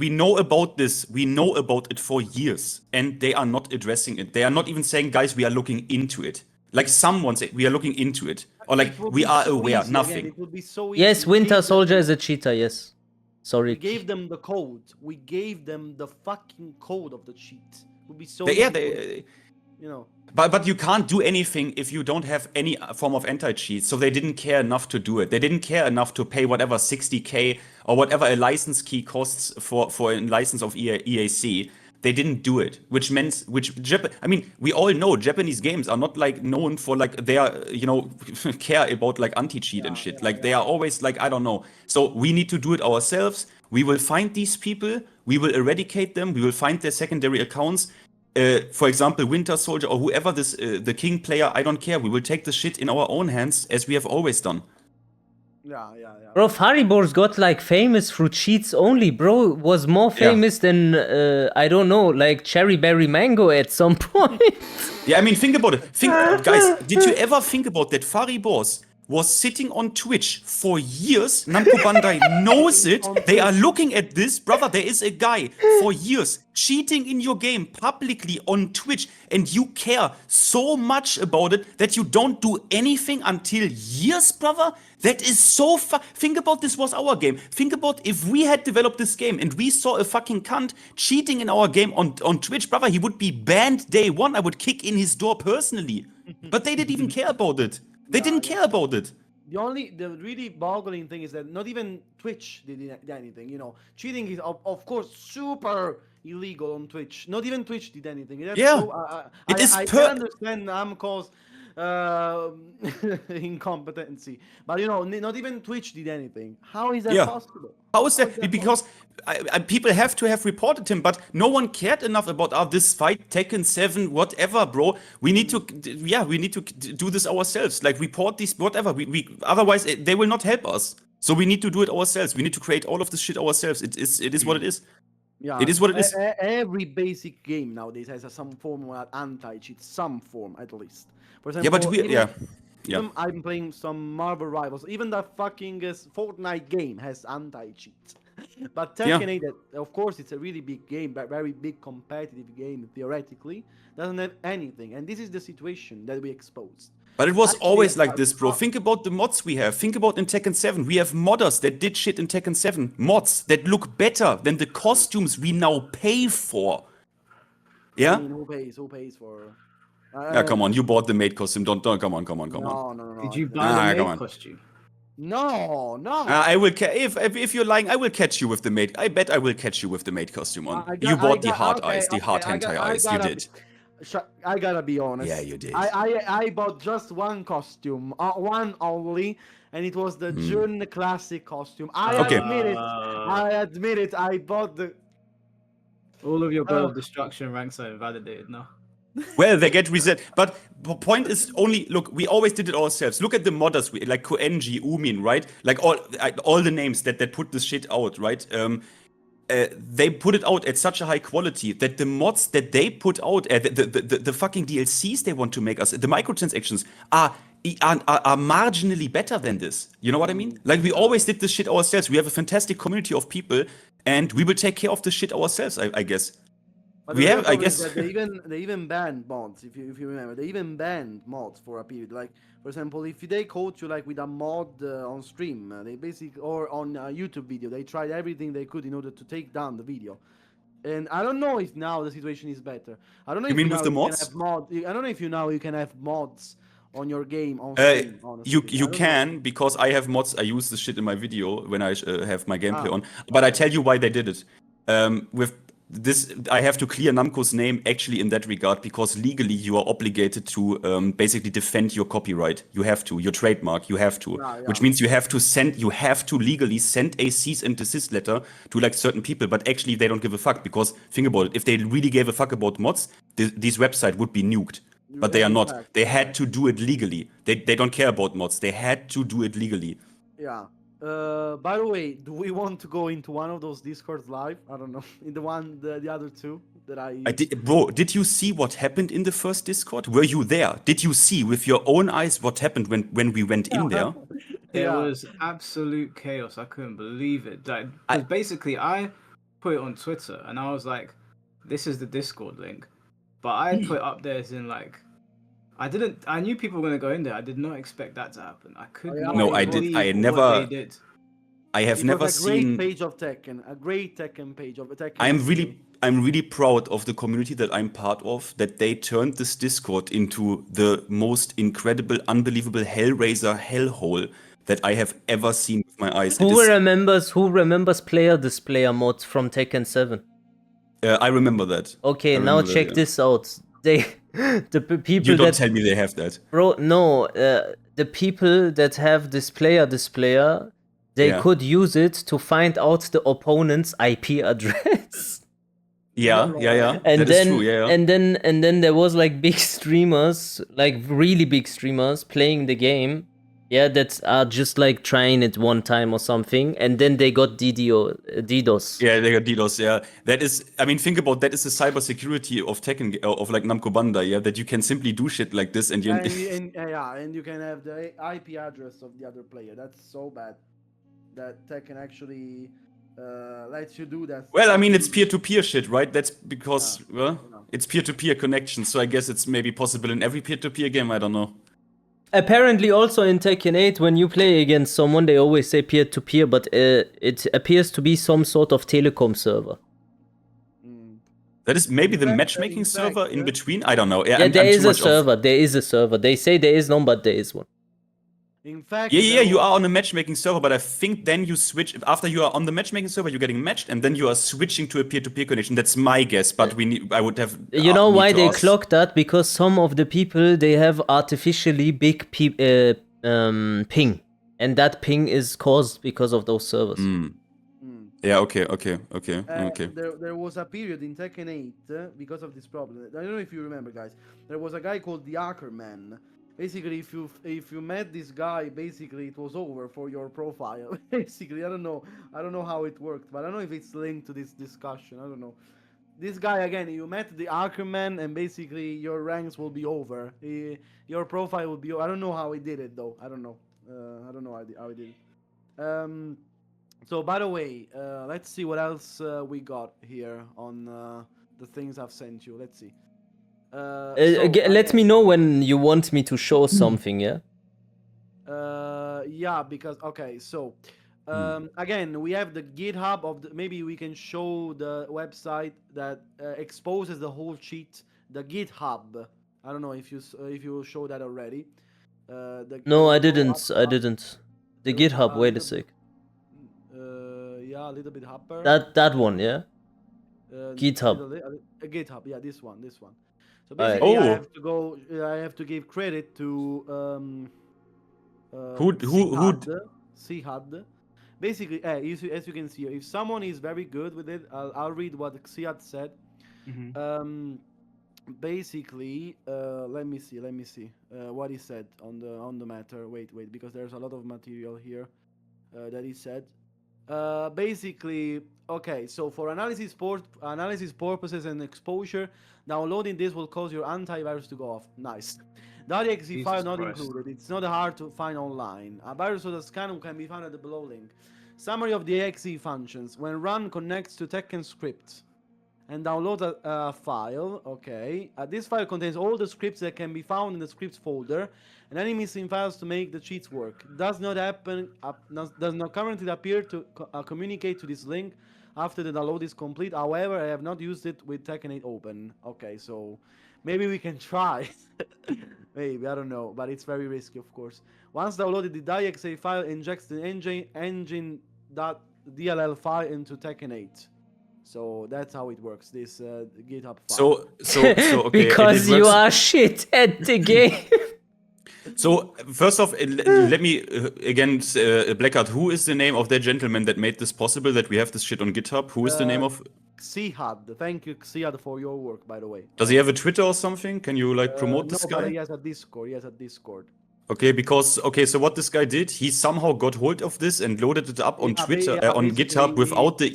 We know about this. We know about it for years, and they are not addressing it. They are not even saying, "Guys, we are looking into it." Like someone said, "We are looking into it," or like, "We are so aware." easy. Nothing. Again, it would be so easy. Yes, Winter Soldier is a cheater. Yes, sorry. We gave them the code. We gave them the fucking code of the cheat. It would be so Yeah, easy. But you can't do anything if you don't have any form of anti-cheat. So they didn't care enough to do it. They didn't care enough to pay whatever 60K or whatever a license key costs for a license of EAC. they didn't do it, which meant I mean, we all know Japanese games are not like known for like they are, care about like anti-cheat and shit. Like they are always like, I don't know. So we need to do it ourselves. We will find these people, we will eradicate them, we will find their secondary accounts. For example, Winter Soldier or whoever the King player, I don't care. We will take the shit in our own hands as we have always done. Yeah. Bro, Faribor's got like famous through cheats only. Bro was more famous than I don't know, like Cherry Berry Mango at some point. Yeah, I mean, think about it. Guys, did you ever think about that? Faribors was sitting on Twitch for years. Namco Bandai knows it. They are looking at this. Brother, there is a guy for years cheating in your game publicly on Twitch, and you care so much about it that you don't do anything until years, brother? That is so think about this was our game. Think about if we had developed this game and we saw a fucking cunt cheating in our game on Twitch, brother, he would be banned day one. I would kick in his door personally. But they didn't even care about it. They didn't care about it. The really boggling thing is that not even Twitch did anything. Cheating is of course super illegal on Twitch. Not even Twitch did anything. That's I can understand Namco's incompetency, but not even Twitch did anything. How is that possible? How is that? Because people have to have reported him, but no one cared enough about this fight, Tekken 7, whatever, bro. We need to do this ourselves. Like report these, whatever. We otherwise they will not help us. So we need to do it ourselves. We need to create all of this shit ourselves. It is what it is. Yeah, it is what it is. Every basic game nowadays has some form of anti-cheat, some form at least. For example, even I'm playing some Marvel Rivals. Even the fucking Fortnite game has anti-cheat. But Tekken 8, of course, it's a really big game, but very big competitive game theoretically. Doesn't have anything, and this is the situation that we exposed. But it was always like this, bro. Think about the mods we have. Think about in Tekken 7. We have modders that did shit in Tekken 7. Mods that look better than the costumes we now pay for. Yeah? I mean, who pays for... yeah, come on. You bought the maid costume. Don't come on. No. Did you buy the maid costume? No. I will if you're lying, I will catch you with the maid. I bet I will catch you with the maid costume on. You bought the hard eyes, the hard hentai eyes. You did. I gotta be honest. Yeah, you did. I bought just one costume, one only, and it was the June Classic costume. I admit it. I bought the. All of your goal of destruction ranks are invalidated now. Well, they get reset. But the point is only, look, we always did it ourselves. Look at the modders, like Koenji, Umin, right? Like all the names that put this shit out, right? They put it out at such a high quality that the mods that they put out, the fucking DLCs they want to make us, the microtransactions are marginally better than this. You know what I mean? Like we always did this shit ourselves. We have a fantastic community of people, and we will take care of this shit ourselves. I guess. But we have, I guess. They even banned mods. If you remember, they even banned mods for a period. Like for example, if they caught you like with a mod on stream, they basically or on a YouTube video, they tried everything they could in order to take down the video. And I don't know if now the situation is better. I don't know. You mean with the mods? I don't know if you can have mods on your game on stream. Honestly. You can because I have mods. I use this shit in my video when I have my gameplay on. But I tell you why they did it. With this, I have to clear Namco's name actually in that regard because legally you are obligated to basically defend your copyright. You have to, your trademark, you have to, which means you have to legally send a cease and desist letter to like certain people, but actually they don't give a fuck because think about it, if they really gave a fuck about mods, these websites would be nuked. But they are not. They had to do it legally. They don't care about mods. They had to do it legally. Yeah. By the way, do we want to go into one of those Discords live? I don't know. In the other two that I did, bro. Did you see what happened in the first Discord? Were you there? Did you see with your own eyes what happened when we went in there? There was absolute chaos. I couldn't believe it. Like, basically, I put it on Twitter and I was like, "This is the Discord link," but I put up there as in like. I knew people were gonna go in there. I did not expect that to happen. I could not. No, I did. I never. I have never seen a great page of Tekken, a great Tekken page of Tekken. I'm really proud of the community that I'm part of. That they turned this Discord into the most incredible, unbelievable Hellraiser hellhole that I have ever seen with my eyes. Who remembers player displayer mods from Tekken 7? I remember that. Okay, I now remember that, check yeah. this out. They, people You don't that tell me they have that. bro, no, the people that have this player, they Yeah. could use it to find out the opponent's IP address. Yeah. And That is then true. Yeah. and then there was like big streamers, like really big streamers playing the game, yeah, that are just like trying it one time or something, and then they got DDoS. Yeah, they got DDoS. Yeah, that is. I mean, think about that. Is the cybersecurity of Tekken of like Namco Bandai. Yeah, that you can simply do shit like this and you. And you can have the IP address of the other player. That's so bad that Tekken actually lets you do that. Well, I mean, it's peer-to-peer shit, right? That's because Yeah. it's peer-to-peer connection. So I guess it's maybe possible in every peer-to-peer game. I don't know. Apparently, also in Tekken 8, when you play against someone, they always say peer-to-peer, but it appears to be some sort of telecom server. That is maybe the In matchmaking fact, server in between. I don't know. Yeah, Yeah, there I'm is too a much server. There is a server. They say there is none, but there is one. In fact, Yeah, you are on a matchmaking server, but I think then you switch after you are on the matchmaking server, you're getting matched, and then you are switching to a peer-to-peer connection. That's my guess, but I would have. You know need why to they ask. clock that? Because some of the people, they have artificially big ping, and that ping is caused because of those servers. Yeah. Okay. There was a period in Tekken 8 because of this problem. I don't know if you remember, guys. There was a guy called the Ackerman. Basically, if you met this guy, basically it was over for your profile. Basically, I don't know how it worked, but I don't know if it's linked to this discussion. I don't know. This guy again, you met the Ackerman, and basically your ranks will be over. Your profile will be. I don't know how he did it though. I don't know. I don't know how he did it. So, by the way, let's see what else we got here on the things I've sent you. Let's see. Let me know when you want me to show something, yeah? Yeah, because okay, so again, we have the GitHub of the. Maybe we can show the website that exposes the whole cheat. The GitHub. I don't know if you show that already. No, I didn't. I didn't. The GitHub. Wait a sec. Yeah, a little bit upper. That one, yeah. GitHub. GitHub, yeah, this one. So basically, I have to go. I have to give credit to Who? Sihad. Basically, as you can see, if someone is very good with it, I'll read what Sihad said. Basically, let me see what he said on the matter. Wait, because there's a lot of material here that he said. Basically, okay, so for analysis purposes and exposure, downloading this will cause your antivirus to go off. Nice. The .exe file not included. It's not hard to find online. A virus of the scan can be found at the below link. Summary of the .exe functions. When run, connects to Tekken script and download a file. Okay. This file contains all the scripts that can be found in the scripts folder and any missing files to make the cheats work. Does not currently appear to communicate to this link after the download is complete. However, I have not used it with Tekken 8 open. Okay, so maybe we can try. Maybe, I don't know, but it's very risky, of course. Once downloaded, the .exe file injects the engine.dll file into Tekken 8. So that's how it works. This GitHub file. So okay. Because you are shit at the game. So first off, let me again, Blackheart. Who is the name of that gentleman that made this possible? That we have this shit on GitHub. Who is the name of? Xihad. Thank you, Xihad, for your work, by the way. Does he have a Twitter or something? Can you like promote this guy? But he has a Discord. Okay, so what this guy did, he somehow got hold of this and loaded it up on Twitter, on GitHub without the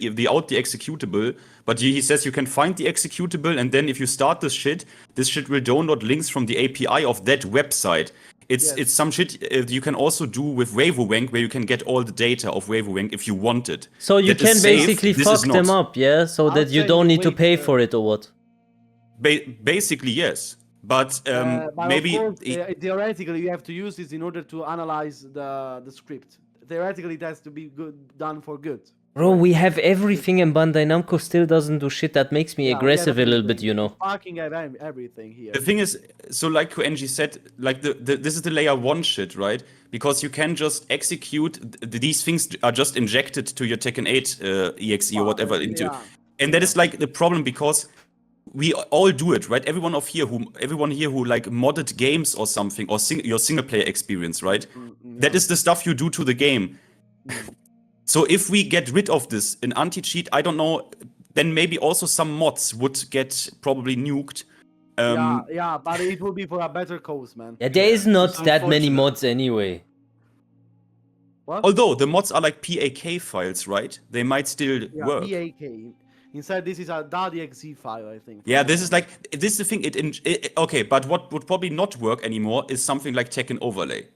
executable. But he says you can find the executable, and then if you start this shit will download links from the API of that website. It's some shit you can also do with WaveWank, where you can get all the data of WaveWank if you want it. So you can basically fuck them up, yeah? So that you don't need to pay for it or what? Basically, yes. But maybe of course, theoretically you have to use this in order to analyze the script. Theoretically, it has to be done for good. Bro, we have everything, and Bandai Namco still doesn't do shit. That makes me aggressive a little bit, you know. Fucking everything here. The thing is, so like Koenji said, like this is the layer 1 shit, right? Because you can just execute these things are just injected to your Tekken 8 exe or whatever into. And that is like the problem because we all do it, right? Everyone here who like modded games or something, or your single player experience, right? That is the stuff you do to the game. So if we get rid of this in anti-cheat, I don't know, then maybe also some mods would get probably nuked. Yeah, but it will be for a better cause, man. Yeah, there is not it's that many unfortunate. mods anyway. What? Although the mods are like PAK files, right? They might still Yeah, work. PAK. Inside this is a .exe file, I think. Yeah, this is the thing. Okay, but what would probably not work anymore is something like Tekken overlay,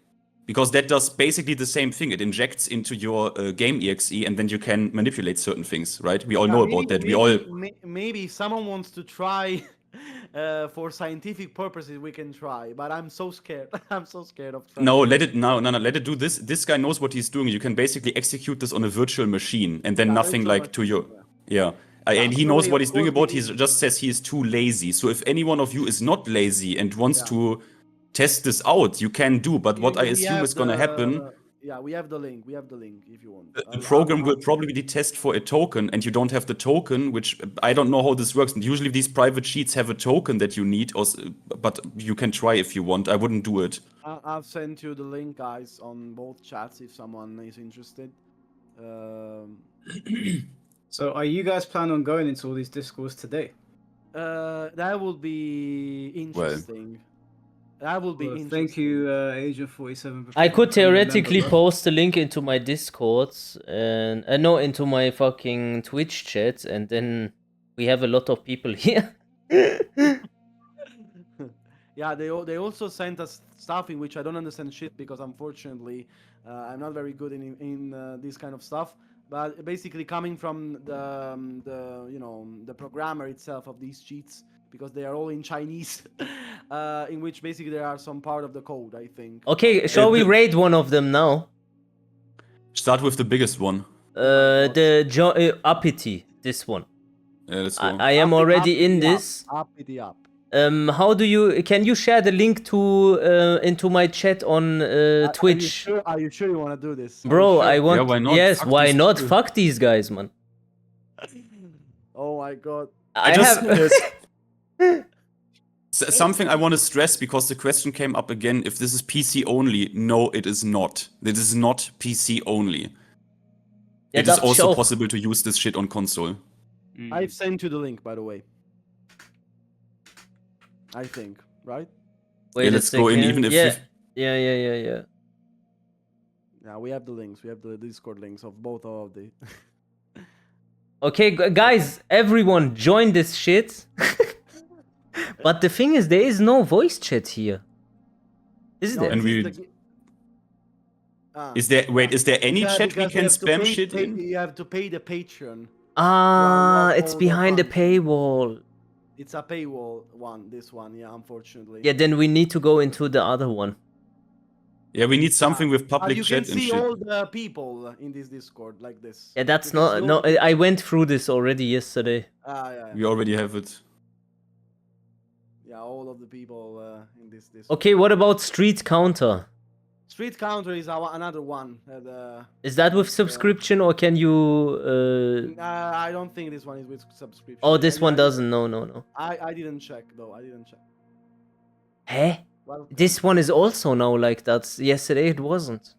because that does basically the same thing. It injects into your game exe, and then you can manipulate certain things, right? We all know about that. Maybe if someone wants to try for scientific purposes, we can try. But I'm so scared. I'm so scared of trying. No, let it do this. This guy knows what he's doing. You can basically execute this on a virtual machine, and then nothing like to your yeah. And he knows what he's doing about. He just says he is too lazy. So if any one of you is not lazy and wants to test this out, you can do. But what I assume is gonna happen. Yeah, we have the link. We have the link if you want. The program will probably test for a token, and you don't have the token, which I don't know how this works. And usually these private cheats have a token that you need, but you can try if you want. I wouldn't do it. I'll send you the link, guys, on both chats if someone is interested. So are you guys planning on going into all these discords today? That will be interesting. That will be interesting. Thank you, Agent 47. I could theoretically post a link into my Discords and no, into my fucking Twitch chat, and then we have a lot of people here. Yeah, they also sent us stuff in which I don't understand shit because unfortunately I'm not very good in this kind of stuff. But basically coming from the programmer itself of these cheats, because they are all in Chinese, in which basically there are some part of the code, I think. Okay, shall we raid one of them now? Start with the biggest one. The Uppity, this one. Yeah, let's go. I am already in this. Uppity up. Can you share the link to into my chat on Twitch? Are you sure you want to do this? Bro, I want. Yeah, why not? Yes, Fuck why these not? people. Fuck these guys, man. Oh my god. Something I want to stress, because the question came up again, if this is PC only. No, it is not. It is not PC only. Yeah, it is also possible to use this shit on console. I've sent you the link, by the way. I think, right? Wait, let's go in, even if yeah, Yeah, we have the links. We have the Discord links of both of the. Okay, guys, everyone join this shit. But the thing is, there is no voice chat here. Is there? And is there any chat we can spam shit in? You have to pay the Patreon. It's behind the paywall. It's a paywall one, this one, yeah, unfortunately. Yeah, then we need to go into the other one. Yeah, we need something with public chat and shit. You can see all the people in this Discord like this. Yeah, that's not... No, I went through this already yesterday. Yeah. We already have it. Yeah, all of the people in this Discord. Okay, what about Street Counter? Street Counter is another one. Is that with subscription, or can you... I don't think this one is with subscription. Oh, this one doesn't. No. I didn't check, though. I didn't check. Hey? Well, This one is also now like that. Yesterday it wasn't.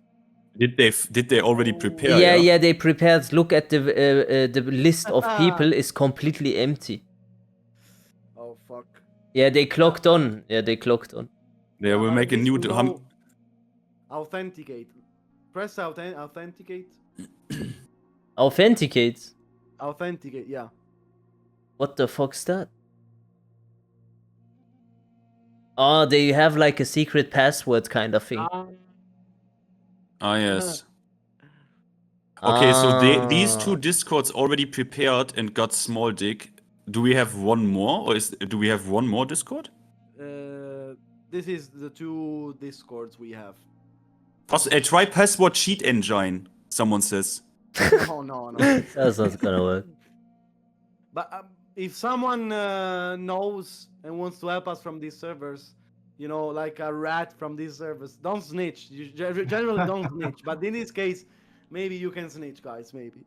Did they already prepare? Yeah, they prepared. Look at the list of people is completely empty. Oh, fuck. Yeah, they clocked on. Yeah, we'll make a new... Authenticate. Press authenticate. Authenticate? Authenticate, yeah. What the fuck's that? Oh, they have like a secret password kind of thing. Yes. Okay, so these two Discords already prepared and got small dick. Do we have one more, or do we have one more Discord? This is the two Discords we have. Try password cheat engine, someone says. No. That's not gonna work. But if someone knows and wants to help us from these servers, like a rat from these servers, don't snitch. You generally don't snitch. But in this case, maybe you can snitch, guys. Maybe.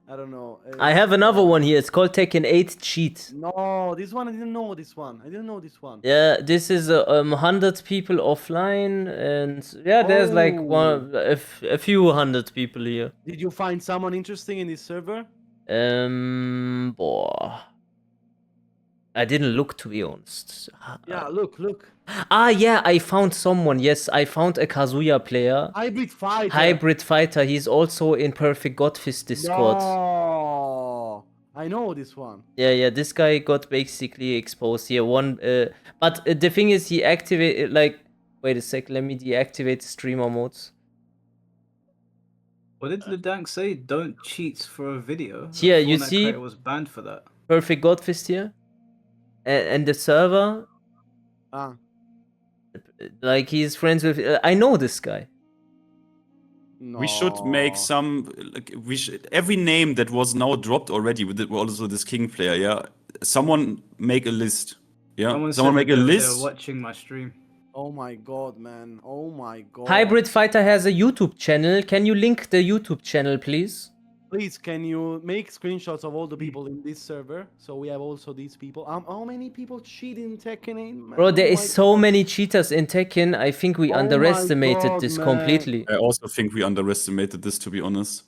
I don't know. I have another one here. It's called Tekken 8 Cheat. No, this one I didn't know. This one I didn't know. This one. Yeah, this is 100 people offline, and yeah, there's like Oh. a few hundred people here. Did you find someone interesting in this server? Boah. I didn't look, to be honest. Yeah, look. Ah, yeah, I found someone. Yes, I found a Kazuya player. Hybrid fighter. Hybrid fighter. He's also in Perfect Godfist Discord. No, I know this one. Yeah, this guy got basically exposed here. But the thing is, he activated, like, wait a sec, let me deactivate streamer modes. What did Ledank say? Don't cheat for a video. Here, you Fortnite see- creator was banned for that. Perfect Godfist here. And the server, Ah, like, he's friends with. I know this guy. no. We should make some. Like, every name that was now dropped already with also this King player. Yeah, someone make a list. Yeah, Someone someone said make that a they're list. watching my stream. Oh my god, man. Oh my god. Hybrid fighter has a YouTube channel. Can you link the YouTube channel, please? Please, can you make screenshots of all the people in this server? So we have also these people. How many people cheat in Tekken 8, man? Bro, there Oh is my so God. many cheaters in Tekken. I think we Oh my underestimated God, this man. completely. I also think we underestimated this, to be honest.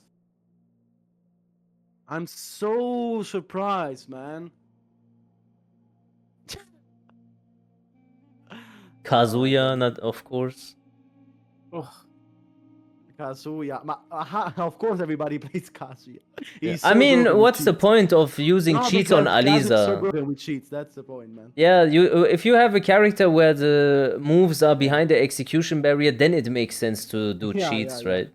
I'm so surprised, man. Kazuya, not of course. Oh, Kazuya. Of course, everybody plays Kazuya. He's I so mean, broken with what's the cheats. point of using No, cheats on because Kazuya's so Aliza? broken with cheats. That's the point, man. Yeah, if you have a character where the moves are behind the execution barrier, then it makes sense to do Yeah, cheats, yeah. right?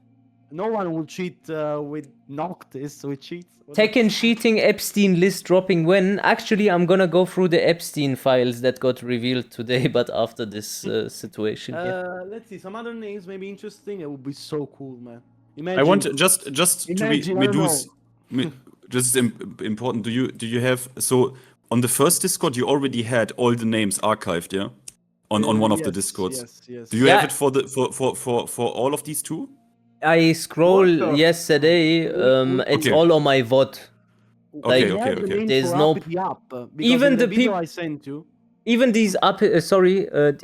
No one will cheat with Noctis with cheats. What the- Tekken cheating Epstein list dropping when? Actually, I'm gonna go through the Epstein files that got revealed today, but after this situation here. Let's see some other names. Maybe interesting. It would be so cool, man. Imagine. I want just to be Imagine, I don't Medus. Just important. Do you have so on the first Discord you already had all the names archived, yeah? On one of the Yes, Discords. Yes. Do you Yeah. have it for all of these two? I scrolled What the- yesterday. It's Okay. all on my VOD. Like, We have the names There's for no- uppity up, because even in the the video peop- I sent you. Even these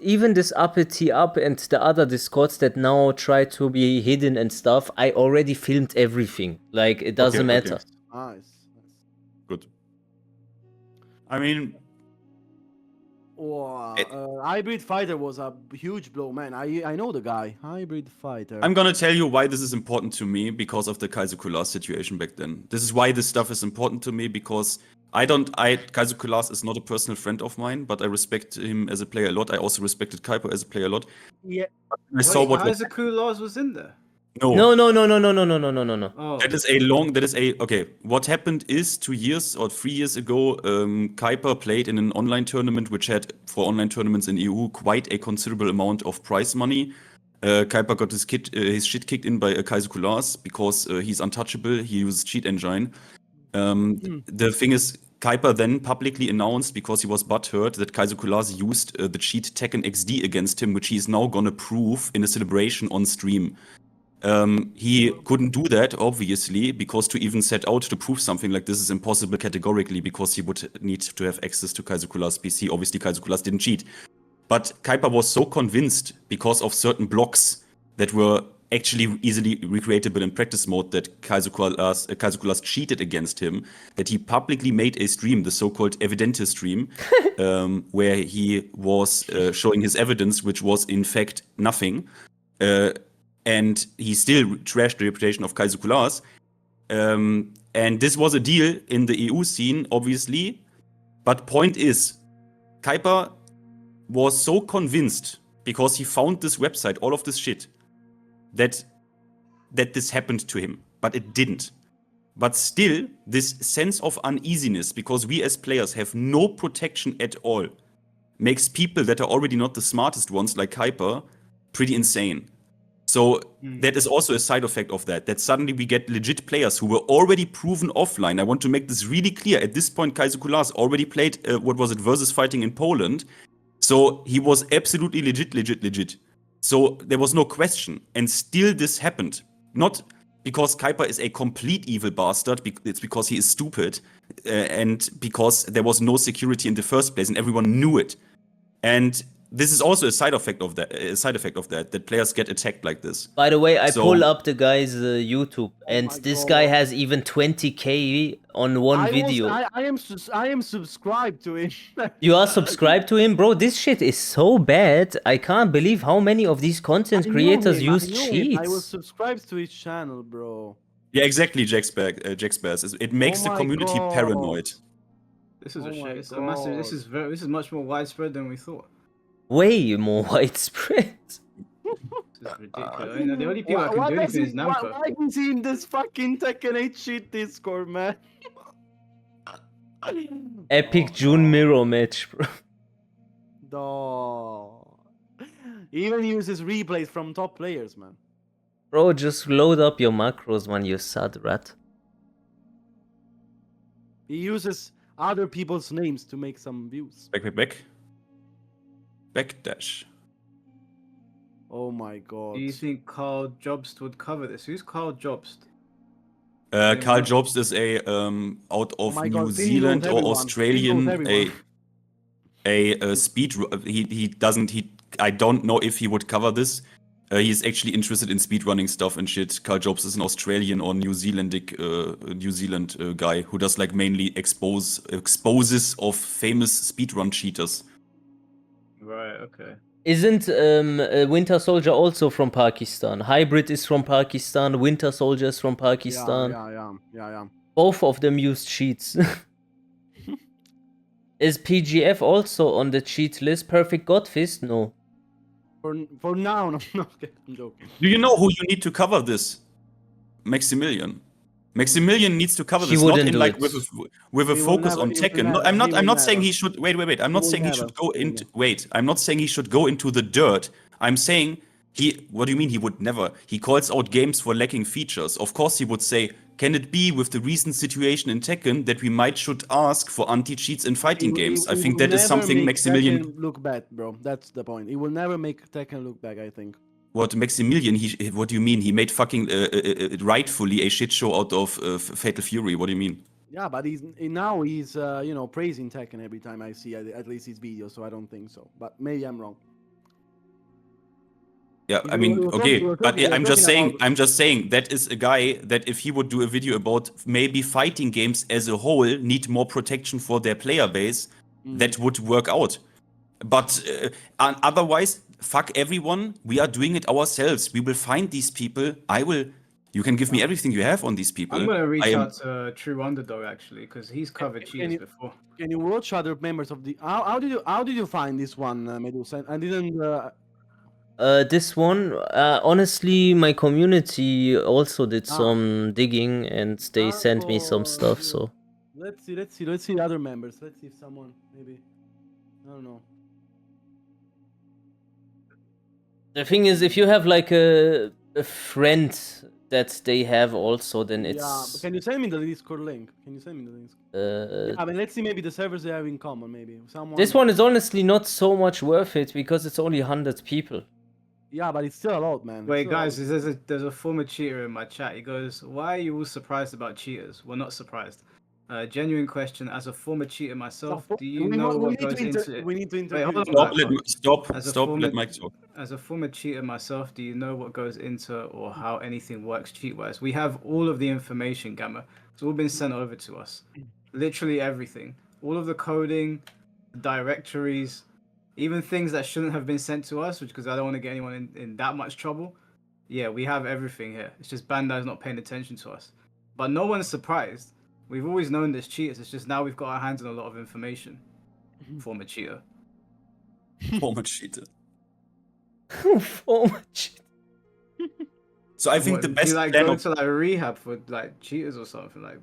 even this uppity up and the other discords that now try to be hidden and stuff, I already filmed everything. Like, it doesn't Okay, okay. matter. Nice. Good. I mean, Wow. Hybrid Fighter was a huge blow, man. I know the guy. Hybrid Fighter. I'm gonna tell you why this is important to me because of the Kaiser Kulas situation back then. This is why this stuff is important to me because Kaiser Kulas is not a personal friend of mine, but I respect him as a player a lot. I also respected Kuiper as a player a lot. Yeah. I saw what was Isaac Laws was in there. No. Oh, That is a okay. What happened is 2 years or 3 years ago, Kuiper played in an online tournament which had for online tournaments in EU quite a considerable amount of prize money. Kuiper got his shit kicked in by Kaiser Kulas because he's untouchable. He uses cheat engine. The thing is, Kuiper then publicly announced because he was butthurt that Kaiser Kulas used the cheat Tekken XD against him, which he is now gonna prove in a celebration on stream. He couldn't do that, obviously, because to even set out to prove something like this is impossible categorically, because he would need to have access to Kaiser Kulas' PC. Obviously, Kaiser Kulas didn't cheat. But Kuiper was so convinced because of certain blocks that were actually easily recreatable in practice mode that Kaiser Kulas cheated against him, that he publicly made a stream, the so-called Evidente stream, where he was showing his evidence, which was in fact nothing. And he still trashed the reputation of Kaiser Kulas. And this was a deal in the EU scene, obviously. But point is, Kuiper was so convinced because he found this website, all of this shit, that this happened to him. But it didn't. But still, this sense of uneasiness, because we as players have no protection at all, makes people that are already not the smartest ones, like Kuiper, pretty insane. So that is also a side effect of that suddenly we get legit players who were already proven offline. I want to make this really clear. At this point, Kaiser Kulas already played, versus fighting in Poland. So he was absolutely legit. So there was no question. And still this happened. Not because Kuiper is a complete evil bastard. It's because he is stupid, and because there was no security in the first place, and everyone knew it. And this is also a side effect of that. That players get attacked like this. By the way, I So- pull up the guy's YouTube, and my this God. guy has even 20k on one video. I am subscribed to it. You are subscribed to him, bro? This shit is so bad. I can't believe how many of these content I knew creators him, use I knew him. cheats. I was subscribed to his channel, bro. Yeah, exactly, Jack Spaz. It makes the my community God. paranoid. This is Oh a shit. my It's a massive. This God. is much more widespread than we thought. Way more widespread. This is ridiculous. You know, the only people that can do anything is Namco. Why is he in this fucking Tekken 8 shit Discord, man? Epic June mirror match, bro. No. He even uses replays from top players, man. Bro, just load up your macros, man, you sad rat. He uses other people's names to make some views. Backdash. Oh my god. Do you think Carl Jobst would cover this? Who's Carl Jobst? Carl Jobst is a out of my New God, he Zealand knows or everyone. Australian He knows a speed. He doesn't. I don't know if he would cover this. He's actually interested in speedrunning stuff and shit. Carl Jobst is an Australian or New Zealand guy who does like mainly exposes of famous speedrun cheaters. Right. Okay. Isn't Winter Soldier also from Pakistan? Hybrid is from Pakistan, Winter Soldier is from Pakistan. Yeah. Both of them use cheats. Is PGF also on the cheat list? Perfect Godfist? No. For now, no, I'm joking. Do you know who you need to cover this? Maximilian. Maximilian needs to cover He this, not wouldn't in do like it. with a He will focus never- on he will Tekken. No, never, I'm he will not saying never. he should wait. I'm not will saying he never, should go he will into wait. I'm not saying he should go into the dirt. I'm saying what do you mean he would never? He calls out games for lacking features. Of course he would say, can it be with the recent situation in Tekken that we might should ask for anti-cheats in fighting games? I think that is something Maximilian. Tekken look bad, bro. That's the point. It will never make Tekken look bad, I think. What Maximilian? What do you mean? He made fucking rightfully a shit show out of Fatal Fury. What do you mean? Yeah, but he's praising Tekken every time I see at least his videos, so I don't think so. But maybe I'm wrong. Yeah, We I mean, were okay, talking- but we were I'm just talking saying, about- I'm just saying that is a guy that if he would do a video about maybe fighting games as a whole need more protection for their player base, that would work out. But otherwise, fuck everyone. We are doing it ourselves. We will find these people. You can give me everything you have on these people. I'm gonna reach I am- out to True Underdog actually because he's covered cheaters you- before. Can you watch other members of the? How did you find this one, Medusa? I didn't. This one, honestly, my community also did some digging and they sent me some stuff, so. Let's see the other members. Let's see if someone maybe. I don't know. The thing is, if you have like a friend that they have also, then Yeah, but it's. can you send me the Discord link? Can you send me the link? I mean, let's see maybe the servers they have in common. Maybe someone. This one is honestly not so much worth it because it's only 100 people. Yeah, but it's still a lot, man. It's Wait, still a lot. guys, there's a former cheater in my chat. He goes, "Why are you all surprised about cheaters?" We're not surprised. Genuine question. As a former cheater myself, do you know what goes into it? We need to Wait, interview. hold on, you. Stop. As a Stop. former- Let Mike talk. As a former cheater myself, do you know what goes into or how anything works cheat-wise? We have all of the information, Gamma. It's all been sent over to us. Literally everything. All of the coding, directories, even things that shouldn't have been sent to us, which because I don't want to get anyone in that much trouble. Yeah, we have everything here. It's just Bandai's not paying attention to us. But no one's surprised. We've always known there's cheaters. It's just now we've got our hands on a lot of information. Former cheater. Former cheater. Former cheater. So I think What, the do best you like plan go of to like rehab for like cheaters or something like?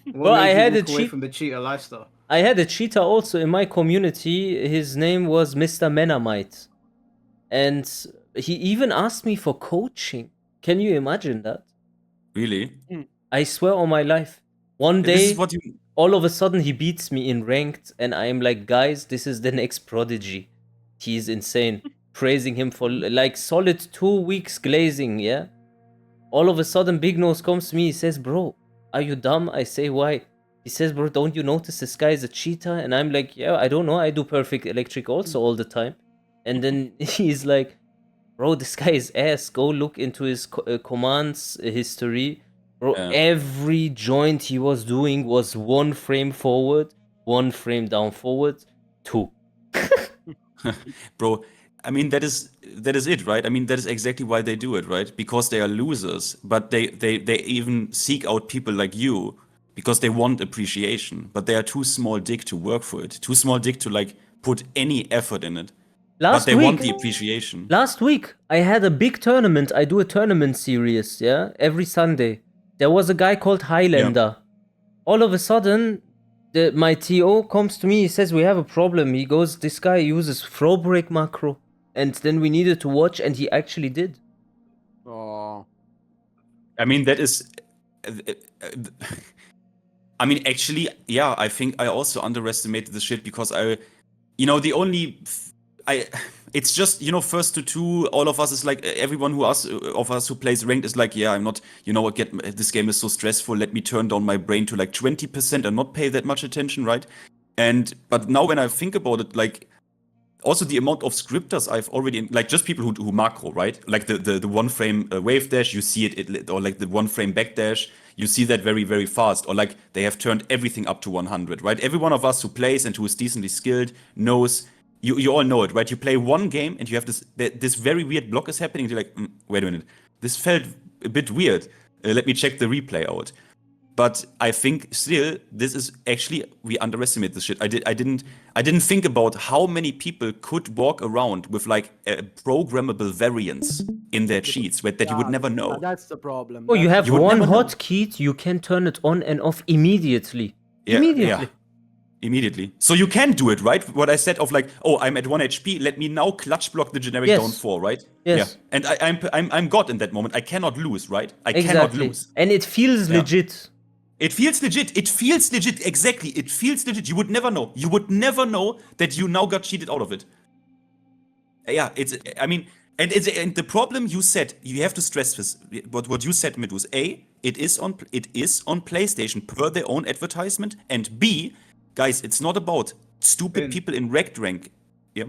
What Well, I made you had a walk away cheat- from the cheater lifestyle. I had a cheater also in my community. His name was Mr. Menamite. And he even asked me for coaching. Can you imagine that? really. I swear on my life. One This day, is what you. all of a sudden, he beats me in ranked, and I am like, guys, this is the next prodigy. He's insane. Praising him for like solid 2 weeks glazing, yeah? All of a sudden, Big Nose comes to me. He says, "Bro, are you dumb?" I say, "Why?" He says, "Bro, don't you notice this guy is a cheater?" And I'm like, "Yeah, I don't know. I do perfect electric also all the time." And then he's like, "Bro, this guy is ass. Go look into his commands history. Bro, Yeah. every joint he was doing was 1 frame forward, 1 frame down forward, 2." Bro, I mean that is it, right? I mean that is exactly why they do it, right? Because they are losers, but they even seek out people like you because they want appreciation, but they are too small dick to work for it. Too small dick to like put any effort in it. But Last they want week, the appreciation. last week, I had a big tournament. I do a tournament series, yeah, every Sunday. There was a guy called Highlander. All of a sudden, my TO comes to me. He says, "We have a problem." He goes, "This guy uses throw break macro." And then we needed to watch, and he actually did. Oh. I mean that is I mean actually, yeah, I think I also underestimated the shit because the only it's just first to two, all of us is like everyone of us who plays ranked is like, yeah, I'm not, this game is so stressful, let me turn down my brain to like 20% and not pay that much attention, right? But now when I think about it, like also the amount of scripters I've already, like just people who macro, right? Like the 1 frame wave dash, you see it, or like the 1 frame back dash, you see that very, very fast. Or like they have turned everything up to 100, right? Every one of us who plays and who is decently skilled knows, you all know it, right? You play one game and you have this very weird block is happening. You're like, wait a minute, this felt a bit weird. Let me check the replay out. But I think still this is actually, we underestimate this shit. I didn't think about how many people could walk around with like programmable variants in their cheats that you would never know. That's the problem. Oh, you have You would one never know. hotkey, you can turn it on and off immediately. Yeah, Immediately. yeah. Immediately. So you can do it, right? What I said of like, oh, I'm at 1 HP, let me now clutch block the generic Yes. down 4, right? Yes. Yeah. And I'm God in that moment. I cannot lose, right? I cannot Exactly. lose. And it feels Yeah. legit. It feels legit. It feels legit. Exactly. It feels legit. You would never know. You would never know that you now got cheated out of it. Yeah, and the problem you said, you have to stress this. What you said, Medus. A, it is on PlayStation per their own advertisement, and B, guys, it's not about stupid Finn. people in Rect Rank. Yeah.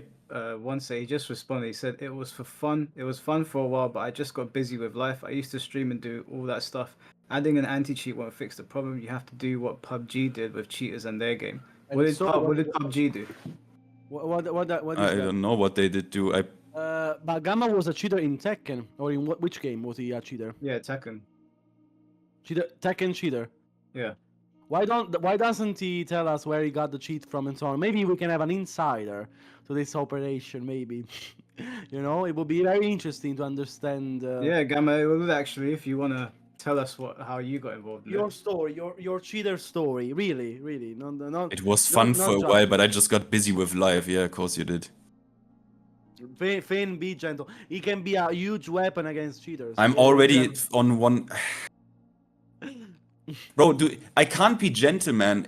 Once he just responded. He said it was for fun. It was fun for a while, but I just got busy with life. I used to stream and do all that stuff. Adding an anti-cheat won't fix the problem. You have to do what PUBG did with cheaters and their game. And What did, so what did PUBG do? What is I that? don't know what they did do. But Gamma was a cheater in Tekken, or in which game was he a cheater? Yeah, Tekken. Tekken cheater. Yeah. Why doesn't he tell us where he got the cheat from and so on? Maybe we can have an insider to this operation. Maybe, it would be very interesting to understand. Yeah, Gamma. It would actually, if you wanna tell us how you got involved in Your it. story, your cheater story, really. No, It was fun for a while, but I just got busy with life. Yeah, of course you did. Finn, be gentle. He can be a huge weapon against cheaters. I'm already on one. Bro, I can't be gentle, man.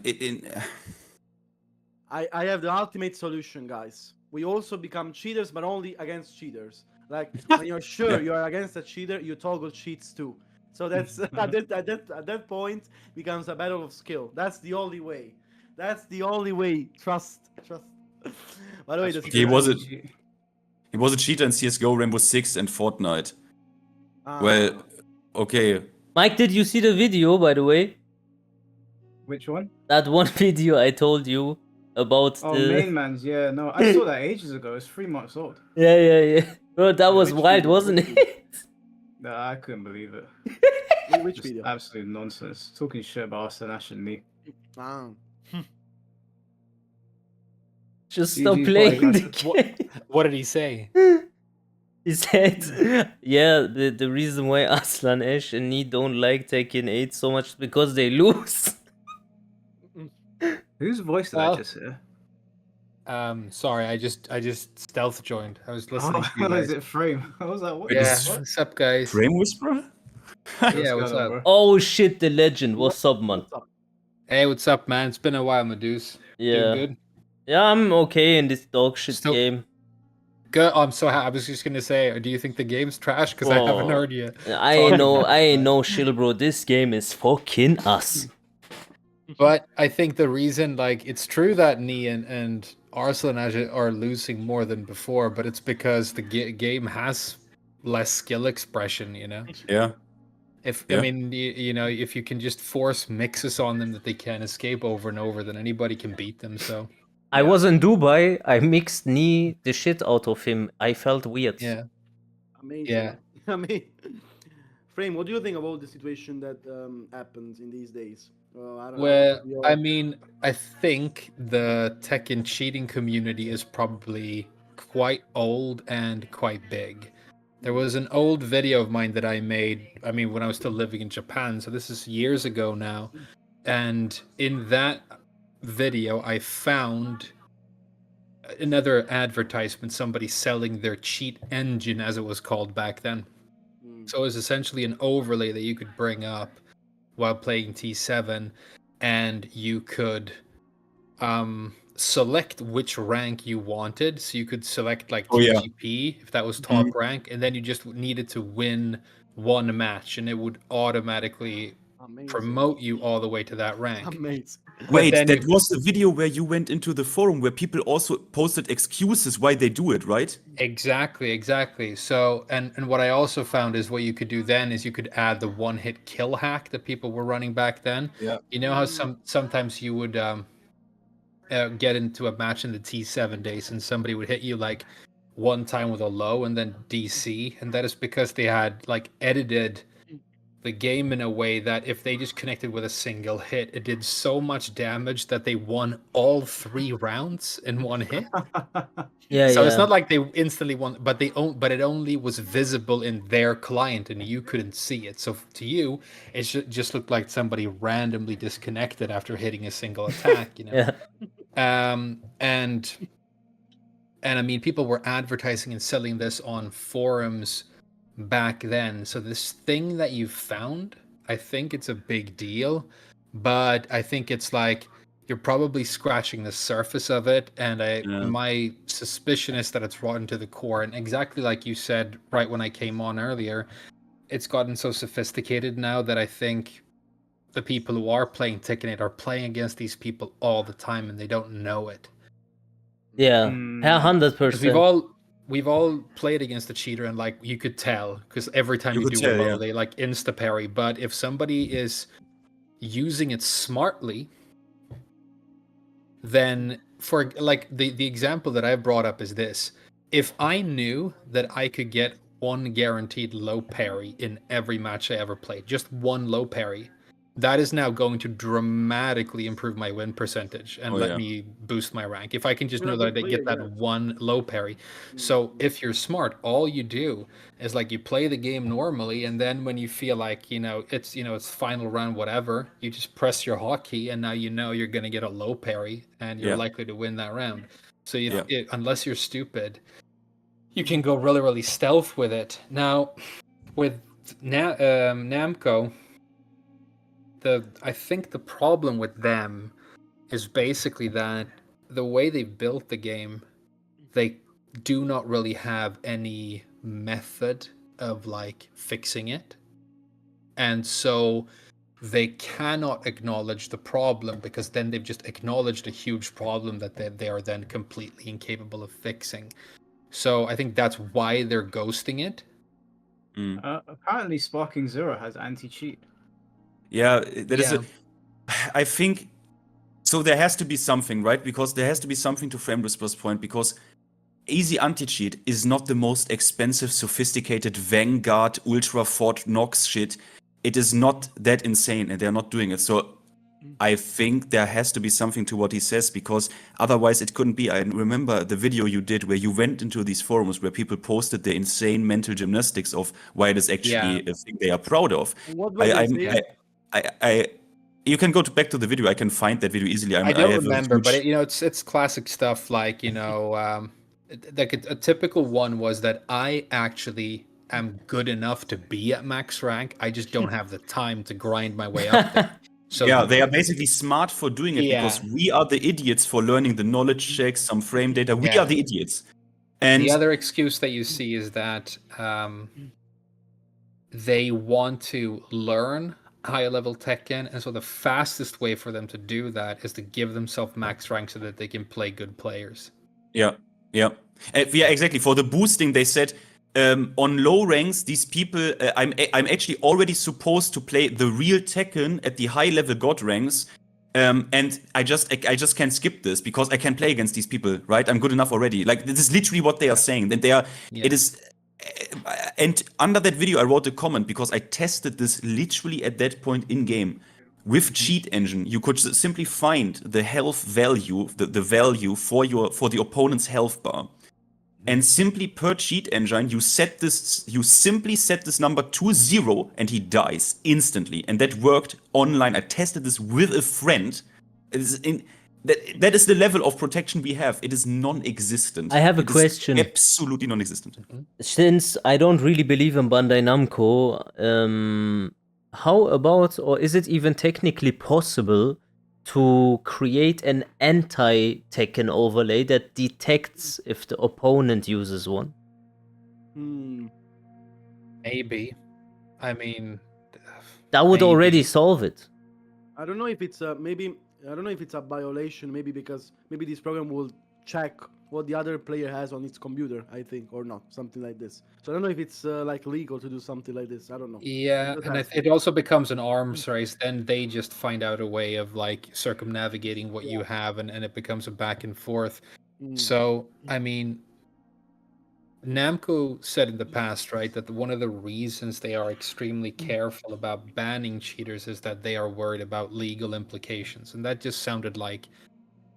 I have the ultimate solution, guys. We also become cheaters, but only against cheaters. Like when you're sure you're against a cheater, you toggle cheats too. So that's at that point becomes a battle of skill. That's the only way. Trust. By the way, He was a cheater in CS:GO, Rainbow Six, and Fortnite. Well, okay. Mike, did you see the video, by the way? Which one? That one video I told you about Main Man's. Yeah, no, I saw that ages ago. It's 3 months old. Yeah. Bro, that was wild, wasn't it? No, I couldn't believe it. Which video? Absolute nonsense. Talking shit about us and Ash and me. Just stop playing the game. What did he say? He said, yeah, the reason why Aslan, Ash, and me don't like Tekken 8 so much is because they lose. Whose voice did I just hear? Sorry, I just stealth joined. I was listening to you Oh, guys. is it Frame? I was like, what? Yeah, Is- what's up, guys? Frame Whisperer? Yeah, what's going on, up? bro? Oh shit, the legend. What's up, man? Hey, what's up, man? It's been a while, Meduse. Yeah. Doing good? Yeah, I'm okay in this dog shit Still- game. Good. I'm so happy. I was just gonna say, do you think the game's trash? Because I haven't heard you. I know, Shill, bro. This game is fucking us. But I think the reason, like, it's true that Nian and Arslan are losing more than before, but it's because the game has less skill expression. You know, Yeah. if I Yeah. mean, you know, if you can just force mixes on them that they can't escape over and over, then anybody can beat them. So I was in Dubai. I mixed knee the shit out of him. I felt weird. yeah, Amazing. yeah. I mean, Frame, what do you think about the situation that happens in these days? I don't know. Well, I mean, I think the Tekken cheating community is probably quite old and quite big. There was an old video of mine that I made, I mean, when I was still living in Japan, so this is years ago now. And in that video, I found another advertisement, somebody selling their cheat engine, as it was called back then. So it was essentially an overlay that you could bring up while playing T7, and you could select which rank you wanted. So you could select like Oh, yeah. TGP if that was top rank, and then you just needed to win one match, and it would automatically promote you all the way to that rank. Amazing. Wait, then that you- was the video where you went into the forum where people also posted excuses why they do it, right? Exactly. So, and what I also found is what you could do then is you could add the one-hit kill hack that people were running back then. Yeah. You know how sometimes you would get into a match in the T7 days and somebody would hit you like one time with a low and then DC, and that is because they had like edited the game in a way that if they just connected with a single hit, it did so much damage that they won all 3 rounds in one hit. Yeah, So yeah. it's not like they instantly won, but but it only was visible in their client and you couldn't see it. So to you, it just looked like somebody randomly disconnected after hitting a single attack, you know. Yeah. And I mean, people were advertising and selling this on forums back then. So this thing that you found, I think it's a big deal, but I think it's like you're probably scratching the surface of it, and my suspicion is that it's rotten to the core. And exactly like you said right when I came on earlier, it's gotten so sophisticated now that I think the people who are playing Tekken 8 are playing against these people all the time and they don't know it. Yeah, 100%. Because we've all played against a cheater and like you could tell because every time You you could do a tell, low, yeah. they like insta parry. But if somebody is using it smartly, then for like the example that I brought up is this: if I knew that I could get one guaranteed low parry in every match I ever played, just one low parry, that is now going to dramatically improve my win percentage and let me boost my rank. If I can just You're a know that good I get player, that yeah. one low parry. So if you're smart, all you do is like you play the game normally, and then when you feel like it's final round, whatever, you just press your hotkey, and now you know you're gonna get a low parry, and you're likely to win that round. So unless you're stupid, you can go really, really stealth with it. Now, with Namco, I think the problem with them is basically that the way they built the game, they do not really have any method of like fixing it. And so they cannot acknowledge the problem because then they've just acknowledged a huge problem that they are then completely incapable of fixing. So I think that's why they're ghosting it. Apparently, Sparking Zero has anti-cheat. Yeah, that is I think so. There has to be something, right? Because there has to be something to Frame Whisper's point. Because easy anti-cheat is not the most expensive, sophisticated Vanguard Ultra Fort Knox shit. It is not that insane, and they're not doing it. So I think there has to be something to what he says, because otherwise it couldn't be. I remember the video you did where you went into these forums where people posted their insane mental gymnastics of why it is actually a thing they are proud of. What were they saying? You can go back to the video. I can find that video easily. I don't remember, but it's classic stuff. Like like a typical one was that I actually am good enough to be at max rank. I just don't have the time to grind my way up there. So yeah, they are basically smart for doing it because we are the idiots for learning the knowledge checks, some frame data. We are the idiots. And the other excuse that you see is that they want to learn higher level Tekken, and so the fastest way for them to do that is to give themselves max rank so that they can play good players. yeah, exactly. For the boosting, they said on low ranks, these people, I'm actually already supposed to play the real Tekken at the high level god ranks, and I just can't skip this because I can play against these people, right? I'm good enough already. Like this is literally what they are saying. And it is. And under that video, I wrote a comment because I tested this literally at that point in game. With Cheat Engine, you could simply find the health value, the value for the opponent's health bar. And simply per Cheat Engine, you simply set this number to 0 and he dies instantly. And that worked online. I tested this with a friend. That is the level of protection we have. It is non-existent. I have a It is question. absolutely non-existent. Since I don't really believe in Bandai Namco, how about, or is it even technically possible to create an anti-Tekken overlay that detects if the opponent uses one? Maybe. I mean, That would maybe. already solve it. I don't know if it's maybe I don't know if it's a violation. Maybe because maybe this program will check what the other player has on its computer. I think or not, something like this. So I don't know if it's like legal to do something like this. I don't know. Yeah, Just and asking. it also becomes an arms race. Then they just find out a way of like circumnavigating what you have, and it becomes a back and forth. So, I mean, Namco said in the past, right, that one of the reasons they are extremely careful about banning cheaters is that they are worried about legal implications. And that just sounded like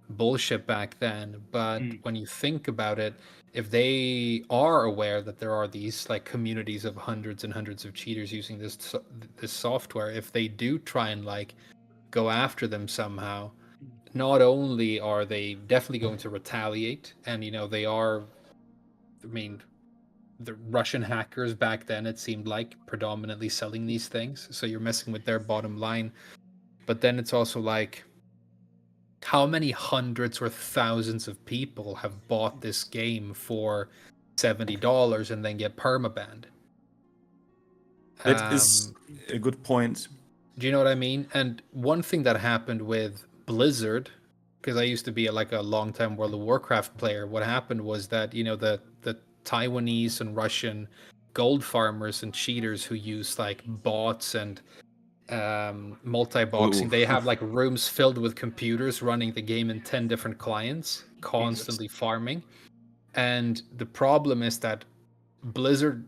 bullshit back then. But when you think about it, if they are aware that there are these like communities of hundreds and hundreds of cheaters using this software, if they do try and like go after them somehow, not only are they definitely going to retaliate, and they are, I mean, the Russian hackers back then, it seemed like, predominantly selling these things, so you're messing with their bottom line. But then it's also like, how many hundreds or thousands of people have bought this game for $70 and then get permabanned? That is a good point. Do you know what I mean? And one thing that happened with Blizzard, because I used to be like a long-time World of Warcraft player, what happened was that, the Taiwanese and Russian gold farmers and cheaters who use like bots and multi-boxing, they have like rooms filled with computers running the game in 10 different clients, constantly farming. And the problem is that Blizzard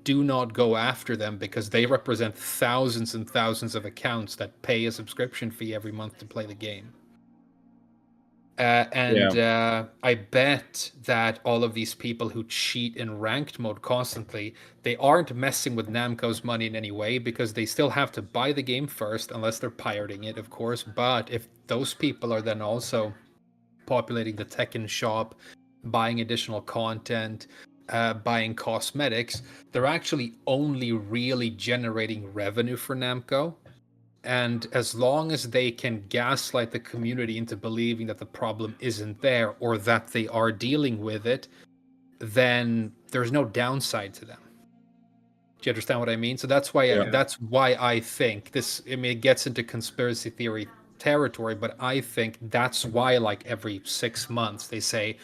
do not go after them because they represent thousands and thousands of accounts that pay a subscription fee every month to play the game. I bet that all of these people who cheat in ranked mode constantly, they aren't messing with Namco's money in any way because they still have to buy the game first, unless they're pirating it, of course. But if those people are then also populating the Tekken shop, buying additional content, buying cosmetics, they're actually only really generating revenue for Namco. And as long as they can gaslight the community into believing that the problem isn't there or that they are dealing with it, then there's no downside to them. Do you understand what I mean? So that's why I think this, I mean, it gets into conspiracy theory territory, but I think that's why like every 6 months they say,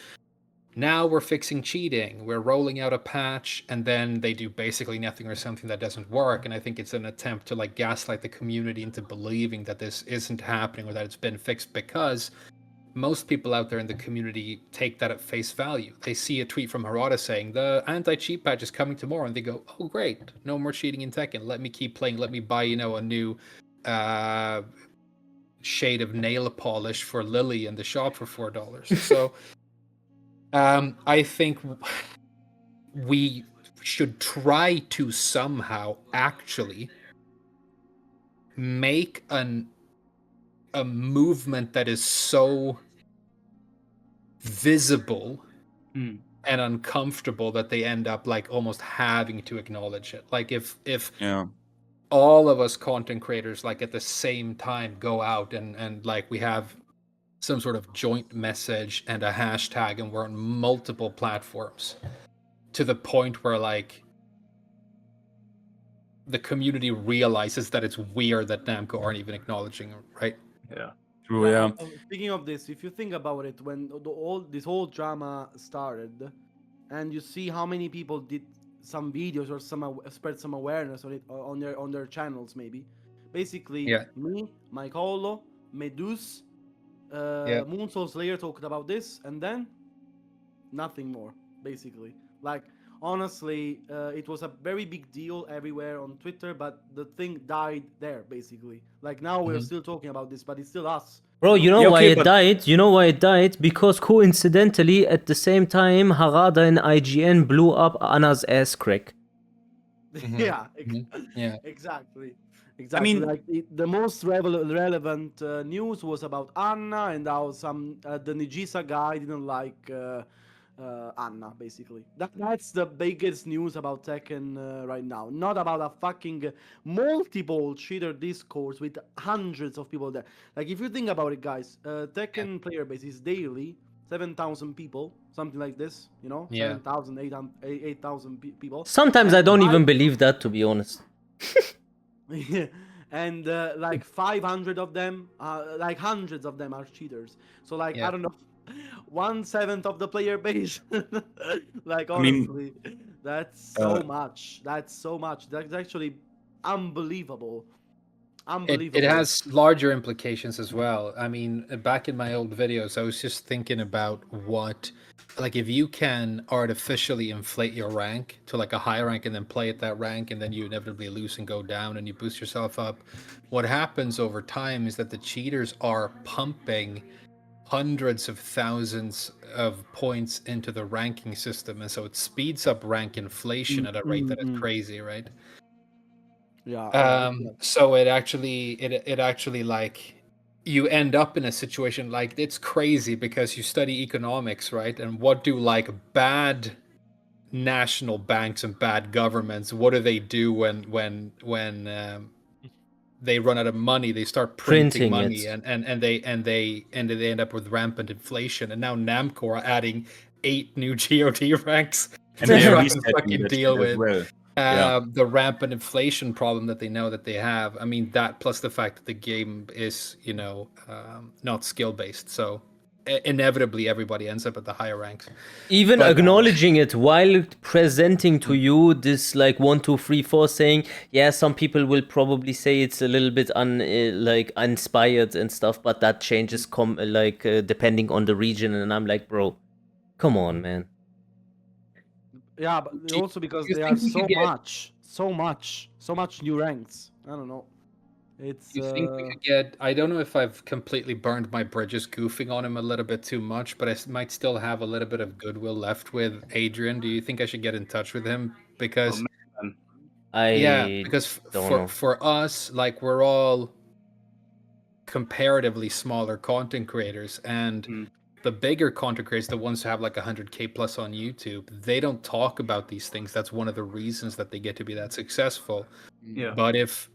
now we're fixing cheating, we're rolling out a patch, and then they do basically nothing or something that doesn't work. And I think it's an attempt to like gaslight the community into believing that this isn't happening or that it's been fixed, because most people out there in the community take that at face value. They see a tweet from Harada saying the anti-cheat patch is coming tomorrow, and they go, oh great, no more cheating in Tekken, let me keep playing, let me buy a new shade of nail polish for Lily in the shop for $4. So I think we should try to somehow actually make a movement that is so visible and uncomfortable that they end up like almost having to acknowledge it. Like if all of us content creators like at the same time go out and like we have some sort of joint message and a hashtag, and we're on multiple platforms to the point where like the community realizes that it's weird that Namco aren't even acknowledging it, right? Yeah. True, yeah. Speaking of this, if you think about it, when this whole drama started, and you see how many people did some videos or spread some awareness on it on their channels, maybe. Basically, Yeah. me, Mike Holo, Medus, Yeah. Moonsoul Slayer talked about this, and then nothing more. Basically, like honestly, it was a very big deal everywhere on Twitter, but the thing died there. Basically, like now we're still talking about this, but it's still us. Bro, you know Yeah, why okay, it but died? You know why it died? Because coincidentally, at the same time, Harada and IGN blew up Anna's ass crack. Yeah, Yeah. exactly. I Exactly. mean, Like the most relevant news was about Anna and how the Nijisa guy didn't like Anna. Basically, that's the biggest news about Tekken right now. Not about a fucking multiple cheater discourse with hundreds of people there. Like if you think about it, guys, Tekken player base is daily 7,000 people, something like this. You know, Yeah. 7,800, 8,000 people, Sometimes I and don't even believe that, to be honest. and like 500 of them, like hundreds of them are cheaters. So like Yeah. I don't know, 1/7 of the player base. Like I mean, honestly, that's uh, so much. That's so much. That's actually unbelievable. It Unbelievable. has larger implications as well. I mean, back in my old videos, I was just thinking about what, like, if you can artificially inflate your rank to like a high rank and then play at that rank, and then you inevitably lose and go down and you boost yourself up, what happens over time is that the cheaters are pumping hundreds of thousands of points into the ranking system, and so it speeds up rank inflation at a rate that is Mm. crazy, right? Yeah, exactly. So it actually like you end up in a situation like it's crazy because you study economics, right? And what do like bad national banks and bad governments, what do they do when they run out of money? They start printing Printing money, it. and they end up with rampant inflation. And now Namco are adding 8 new GOT ranks and to they're try and resetting fucking that deal shit as with well. Yeah. the rampant inflation problem that they know that they have. I mean, that plus the fact that the game is, not skill based. So inevitably, everybody ends up at the higher ranks. Even But acknowledging it while presenting to you this like 1, 2, 3, 4, saying, yeah, some people will probably say it's a little bit like inspired and stuff, but that changes depending on the region. And I'm like, bro, come on, man. Yeah, but do also because you there are think we could get? so much new ranks. I don't know. It's You think we could get? I don't know if I've completely burned my bridges goofing on him a little bit too much, but might still have a little bit of goodwill left with Adrian. Do you think I should get in touch with him? Oh, Because man. yeah, I because don't know. for us, like we're all comparatively smaller content creators, and Mm. the bigger content creators, the ones who have like 100K plus on YouTube, they don't talk about these things. That's one of the reasons that they get to be that successful. Yeah. But if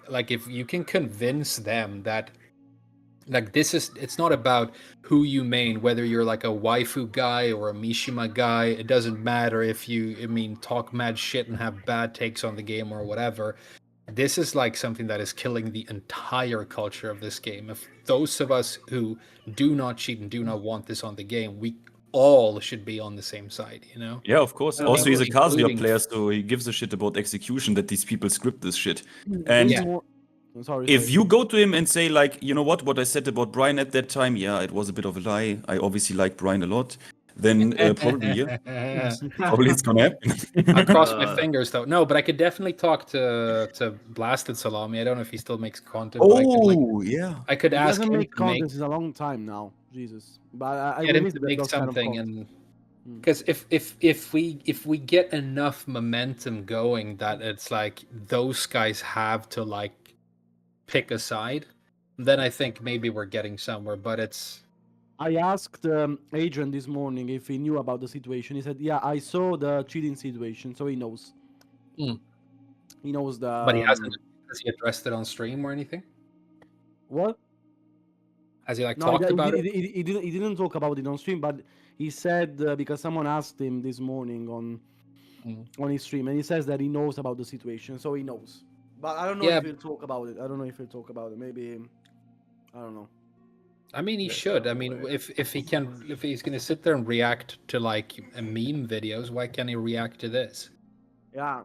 like if you can convince them that like it's not about who you main, whether you're like a waifu guy or a Mishima guy, it doesn't matter if you talk mad shit and have bad takes on the game or whatever. This is like something that is killing the entire culture of this game. If those of us who do not cheat and do not want this on the game, we all should be on the same side, you know? Yeah, of course. Also, he's a Including, Kazuya player, so he gives a shit about execution that these people script this shit. there's Yeah. And more. Sorry. if you go to him and say, like, you know what I said about Brian at that time, yeah, it was a bit of a lie. I obviously like Brian a lot. Then probably, yeah, probably it's gonna happen. I cross my fingers though. No, but I could definitely talk to Blasted Salami. I don't know if he still makes content, but Oh, yeah. I could He ask doesn't him make to make content in a long time now. Jesus, but I get will him miss to make those kind of something, content. and because if we get enough momentum going that it's like those guys have to like pick a side, then I think maybe we're getting somewhere. But it's I asked Adrian this morning if he knew about the situation. He said, "Yeah, I saw the cheating situation, so he knows. Hmm. He knows the but he hasn't. Has he addressed it on stream or anything? what? Has he like No, talked about it? he didn't talk about it on stream, but he said because someone asked him this morning on his stream, and he says that he knows about the situation, so he knows. But I don't know Yeah, if he'll talk about it. I don't know if he'll talk about it. Maybe I don't know. I mean he Let's should. go I mean, away. if he can, if he's gonna sit there and react to like meme videos, why can't he react to this? Yeah,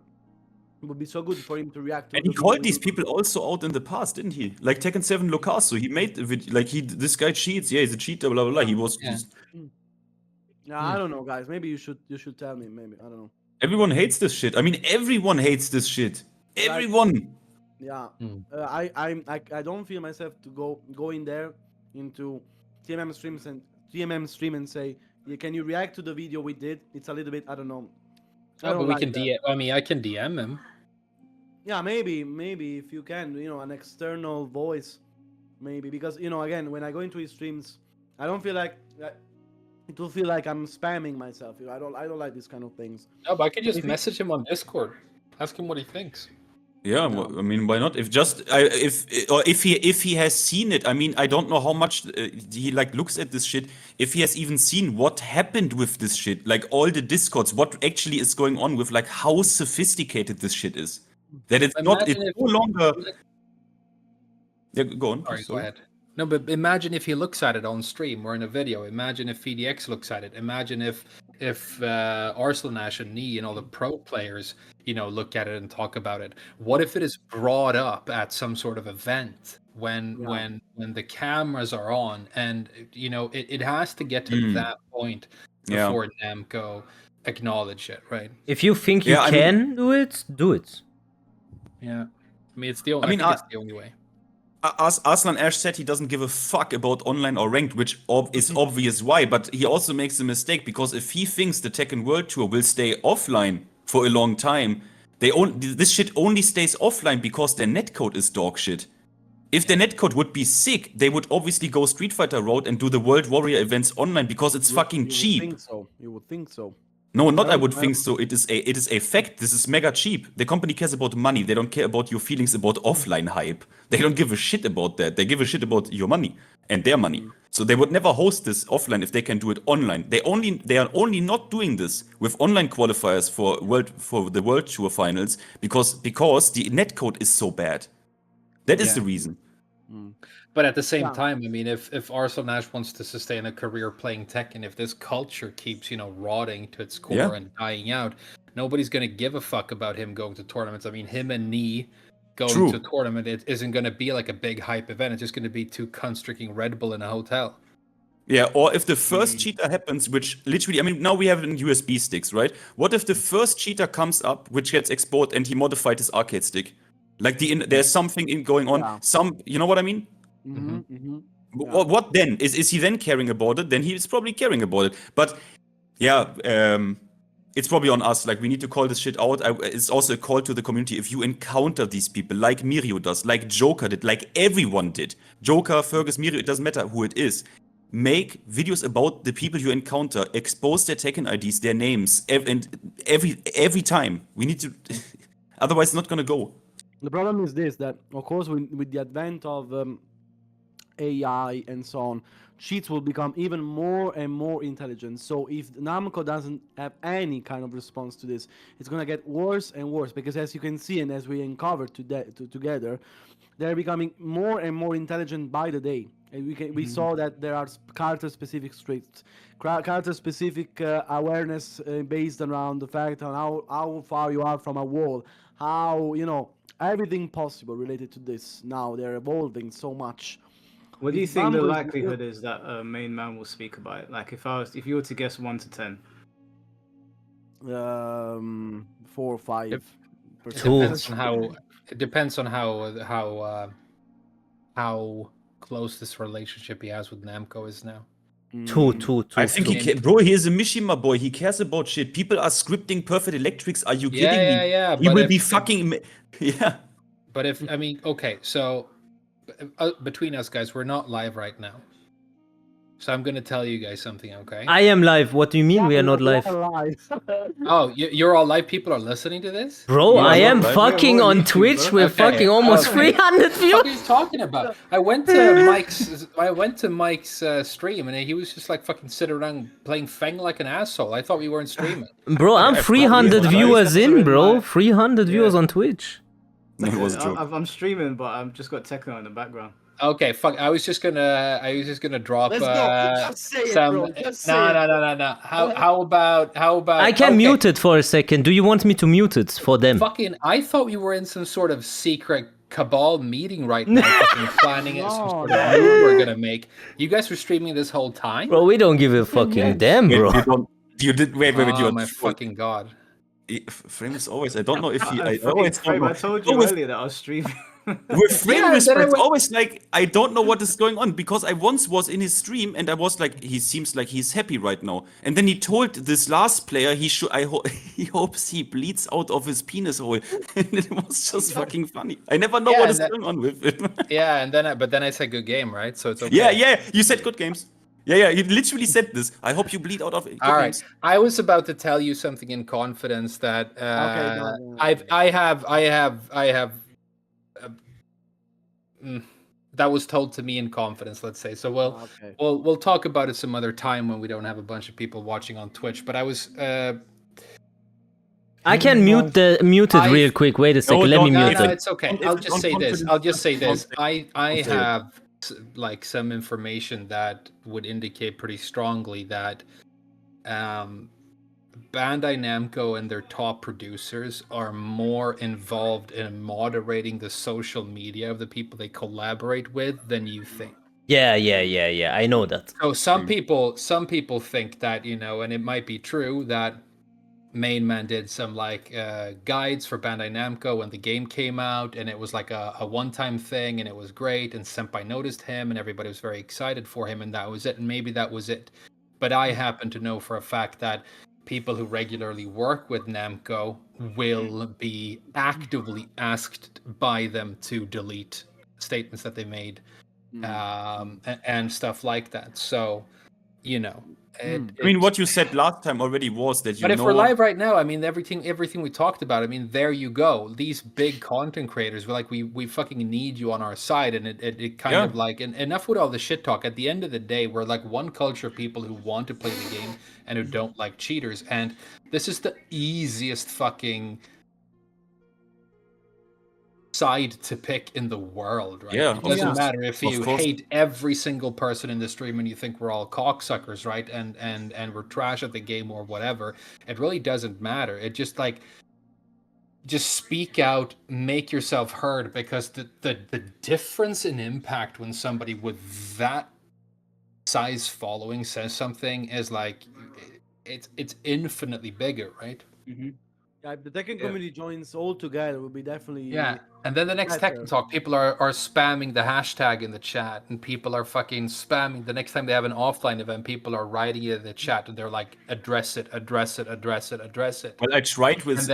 it would be so good for him to react to And the he called video. these people also out in the past, didn't he? Like Tekken 7 Locasso, he made like this guy cheats. Yeah, he's a cheater. Blah blah blah. He was. Yeah. Yeah, I don't know, guys. Maybe you should tell me. Maybe I don't know. Everyone hates this shit. I mean, everyone hates this shit. Everyone. Yeah, Hmm. I don't feel myself to go in there into TMM stream and say, yeah, can you react to the video we did? It's a little bit, I don't know. I Oh, don't but we like can that. DM. I mean, I can DM him. Yeah, maybe if you can, an external voice, maybe, because again, when I go into his streams, I don't feel like it will feel like I'm spamming myself. I don't like these kind of things. No, but I can just If he- message him on Discord. Ask him what he thinks. Yeah, I mean, why not? If he has seen it, I mean, I don't know how much he like looks at this shit. If he has even seen what happened with this shit, like all the discords, what actually is going on with like how sophisticated this shit is, that it's Imagine if- no longer. Yeah, go on. Sorry, please, go ahead. No, but imagine if he looks at it on stream or in a video. Imagine if VDX looks at it. Imagine if Arslanash and Nee and all the pro players, look at it and talk about it. What if it is brought up at some sort of event when the cameras are on, and it has to get to that point Yeah. before Namco acknowledge it, right? If you think you Yeah, I mean- can do it, do it. Yeah, I mean it's the only. I mean, I think it's the only way. Arslan Ash said he doesn't give a fuck about online or ranked, which is obvious why, but he also makes a mistake because if he thinks the Tekken World Tour will stay offline for a long time, this shit only stays offline because their netcode is dog shit. If their netcode would be sick, they would obviously go Street Fighter route and do the World Warrior events online because it's fucking cheap. You would think so. No, not I would think so. It is a fact. This is mega cheap. The company cares about money. They don't care about your feelings about offline hype. They don't give a shit about that. They give a shit about your money and their money. So they would never host this offline if they can do it online. They are only not doing this with online qualifiers for the World Tour finals because the netcode is so bad. That is the reason. But at the same time, I mean, if Arslanash wants to sustain a career playing Tekken, if this culture keeps, rotting to its core and dying out, nobody's going to give a fuck about him going to tournaments. I mean, him and Nee going to a tournament, it isn't going to be like a big hype event. It's just going to be two cunts drinking Red Bull in a hotel. Yeah, or if the first cheater happens, which literally, I mean, now we have it in USB sticks, right? What if the first cheater comes up, which gets exported, and he modified his arcade stick? Like there's something going on. Yeah. You know what I mean? What then? Is he then caring about it? Then he is probably caring about it. But yeah, it's probably on us. Like we need to call this shit out. It's also a call to the community. If you encounter these people, like Mirio does, like Joker did, like everyone did, Joker, Fergus, Mirio, it doesn't matter who it is. Make videos about the people you encounter. Expose their Tekken IDs, their names, and every time. We need to. Otherwise, it's not gonna go. The problem is this: that of course, with the advent of AI and so on, cheats will become even more and more intelligent. So if Namco doesn't have any kind of response to this, it's gonna get worse and worse. Because as you can see, and as we uncovered together, they're becoming more and more intelligent by the day. And we saw that there are character-specific traits, character-specific awareness based around the fact on how far you are from a wall, how everything possible related to this. Now they're evolving so much. What do you think the numbers- likelihood is that a main man will speak about it? Like if you were to guess 1 to 10. 4 or 5. It depends on how. It depends on how close this relationship he has with Namco is now. Two. I think he is a Mishima boy. He cares about shit. People are scripting Perfect Electrics. Are you kidding me? Yeah. He will be fucking. Yeah. But if I mean, okay, so between us guys, we're not live right now. So I'm gonna tell you guys something, okay? I am live. What do you mean we are not live? Oh, you're all live. People are listening to this. Bro, You are I not am live. fucking We're on on YouTube, Twitch. bro. We're Okay, fucking almost okay. 300 What are you views. talking about? I went to Mike's stream and he was just like fucking sitting around playing Feng like an asshole. I thought we weren't streaming. Bro, I'm I thought 300 we were viewers live. in, bro. My- 300 viewers Yeah. on Twitch. No, it was a joke. I'm streaming, but I've just got Tekken in the background. Okay, fuck. I was just gonna drop Let's go. Just say it, some. bro. Just say No. How about I can okay. mute it for a second. Do you want me to mute it for them? Fucking, I thought we were in some sort of secret cabal meeting right now, fucking planning some sort of move we're gonna make. You guys were streaming this whole time? Bro, we don't give a fucking damn, Wait, bro. you don't. You did. Wait. Oh You my fucking god. Frame is always. I don't know if he. I Fucking always don't Frame, know. I told you Always- earlier that I was streaming. With Frame Yeah, Whisper, then I it's went- always like I don't know what is going on because I once was in his stream and I was like, he seems like he's happy right now. And then he told this last player he should. He hopes he bleeds out of his penis hole, and it was just fucking funny. I never know Yeah, what and is that- going on with him. Yeah, and then I said good game, right? So it's okay. Yeah. You said good games. Yeah. You literally said this. I hope you bleed out of good All right, games. I was about to tell you something in confidence that I have that was told to me in confidence. Let's say so. We'll talk about it some other time when we don't have a bunch of people watching on Twitch. But I was I can mute it real quick. Wait a second. Let me don't- mute no, it. it's okay. Don't- I'll just don't say this. confidence- I'll just say this. I Don't say it. have like some information that would indicate pretty strongly that Bandai Namco and their top producers are more involved in moderating the social media of the people they collaborate with than you think. Yeah. I know that. So some people think that, you know, and it might be true that Main Man did some like guides for Bandai Namco when the game came out, and it was like a one-time thing, and it was great, and Senpai noticed him, and everybody was very excited for him, and that was it, and maybe that was it. But I happen to know for a fact that people who regularly work with Namco will be actively asked by them to delete statements that they made, and stuff like that. So, you know. I mean, what you said last time already was that you But if know. we're live right now, I mean, everything we talked about, I mean, there you go. These big content creators, we fucking need you on our side, and it kind of like, and enough with all the shit talk. At the end of the day, we're like one culture of people who want to play the game and who don't like cheaters, and this is the easiest fucking side to pick in the world, right? Yeah, It doesn't of matter if course. you Of course. hate every single person in the stream and you think we're all cocksuckers, right? And we're trash at the game or whatever. It really doesn't matter. It just speak out, make yourself heard, because the difference in impact when somebody with that size following says something is like it's infinitely bigger, right? Yeah, if the Tekken community joins all together, will be definitely. Yeah, and then the next better. Tekken Talk, people are spamming the hashtag in the chat, and people are fucking spamming. The next time they have an offline event, people are writing it in the chat, and they're like, address it. Well, I tried this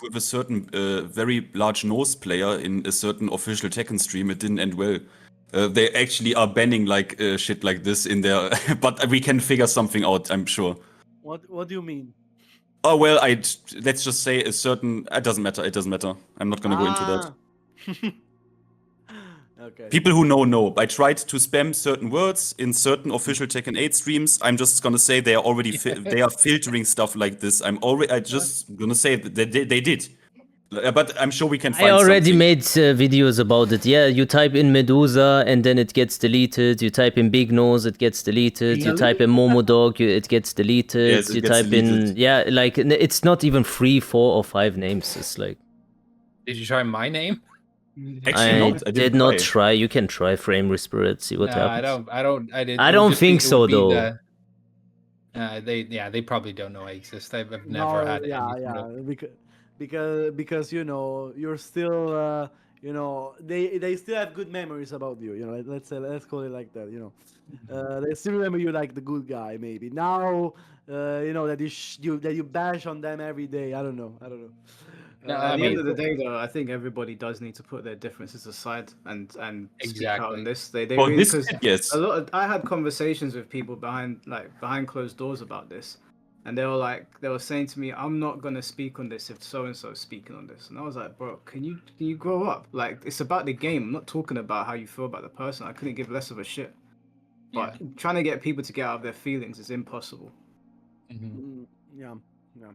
with a certain very large nose player in a certain official Tekken stream. It didn't end well. They actually are banning like shit like this in there, but we can figure something out, I'm sure. What do you mean? Oh well, let's just say a certain. It doesn't matter. I'm not gonna go into that. Okay. People who know. I tried to spam certain words in certain official Tekken 8 streams. I'm just gonna say they are already they are filtering stuff like this. I just gonna say that they did. But I'm sure we can find I already something. made videos about it. Yeah, you type in Medusa and then it gets deleted. You type in Big Nose, it gets deleted. You type in Momo Dog, it gets deleted. Yes, it you gets type in deleted. like it's not even 3, 4, or 5 names. It's like Did you try my name? Actually, I did not try. You can try Frame Whisperer, see what happens. I don't think so, though. They probably don't know I exist. I've never had any sort of- because you know you're still you know they still have good memories about you. You know, let's call it like that. You know, they still remember you like the good guy. Maybe now you know that you bash on them every day. I don't know. No, At I the end mean, of the day, though, I think everybody does need to put their differences aside and speak out on exactly. this. They Well, really, this because yes. I had conversations with people behind closed doors about this, and they were saying to me, "I'm not gonna speak on this if so and so is speaking on this," and I was like, "Bro, can you grow up? Like, it's about the game. I'm not talking about how you feel about the person. I couldn't give less of a shit." Yeah. But trying to get people to get out of their feelings is impossible. Yeah, yeah.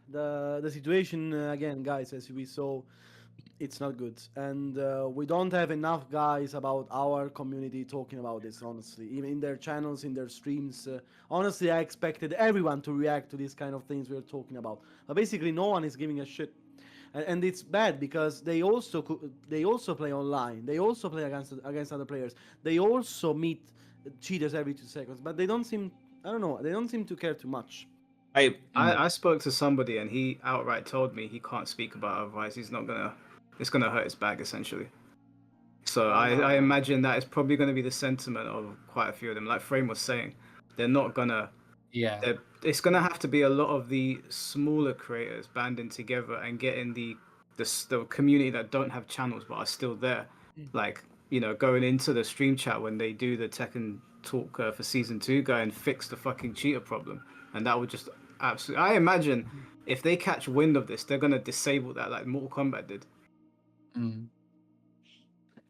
The situation again, guys, as we saw, it's not good, and we don't have enough guys about our community talking about this. Honestly, even in their channels, in their streams, honestly, I expected everyone to react to these kind of things we're talking about, but basically, no one is giving a shit. And it's bad because they also play online. They also play against other players. They also meet cheaters every 2 seconds, but they don't seem. I don't know. They don't seem to care too much. I spoke to somebody and he outright told me he can't speak about it, otherwise he's not gonna it's gonna hurt his bag essentially. So I imagine that is probably gonna be the sentiment of quite a few of them. Like Frame was saying, they're not gonna Yeah. it's gonna have to be a lot of the smaller creators banding together and getting the community that don't have channels but are still there, like going into the stream chat when they do the Tekken talk for season 2, go and fix the fucking cheater problem, and that would just absolutely. I imagine if they catch wind of this, they're gonna disable that like Mortal Kombat did. Mm.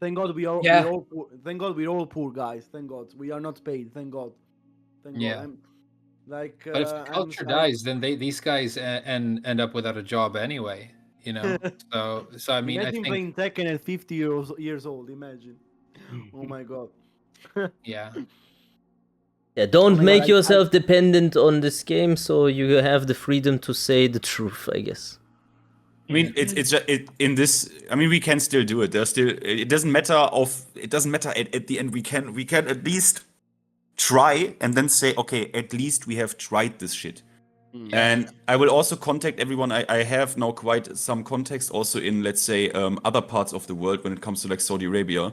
Thank God we Yeah. all poor. Thank God we're all poor guys. Thank God we are not paid. Thank God. Thank God. Yeah. I'm like But if the culture dies, then these guys end up without a job anyway. You know. So I mean, I imagine think playing Tekken at 50 years old. Imagine. Oh my God. yeah. Yeah, Oh don't my God. make yourself dependent on this game, so you have the freedom to say the truth, I guess. I mean, in this. I mean, we can still do it. There's still. It doesn't matter It doesn't matter at the end. We can at least try and then say, okay, at least we have tried this shit. Yeah. And I will also contact everyone. I have now quite some context also in, let's say, other parts of the world when it comes to like Saudi Arabia,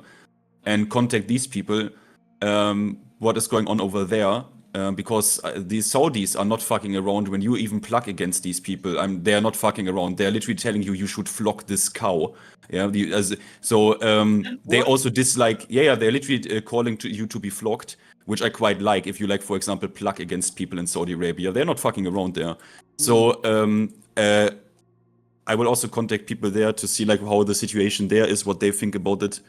and contact these people. What is going on over there? Because these Saudis are not fucking around when you even plug against these people. They are not fucking around. They are literally telling you should flock this cow. Yeah. They also dislike. Yeah. They're literally calling to you to be flocked, which I quite like. If you like, for example, plug against people in Saudi Arabia, they're not fucking around there. So I will also contact people there to see like how the situation there is, what they think about it,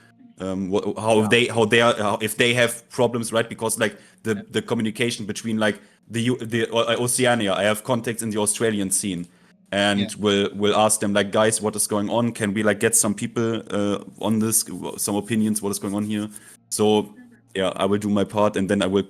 if they have problems, right? Because like the communication between like the Oceania, I have contacts in the Australian scene, and we'll ask them like, guys, what is going on? Can we like get some people on this, some opinions, what is going on here? So yeah, I will do my part, and then I will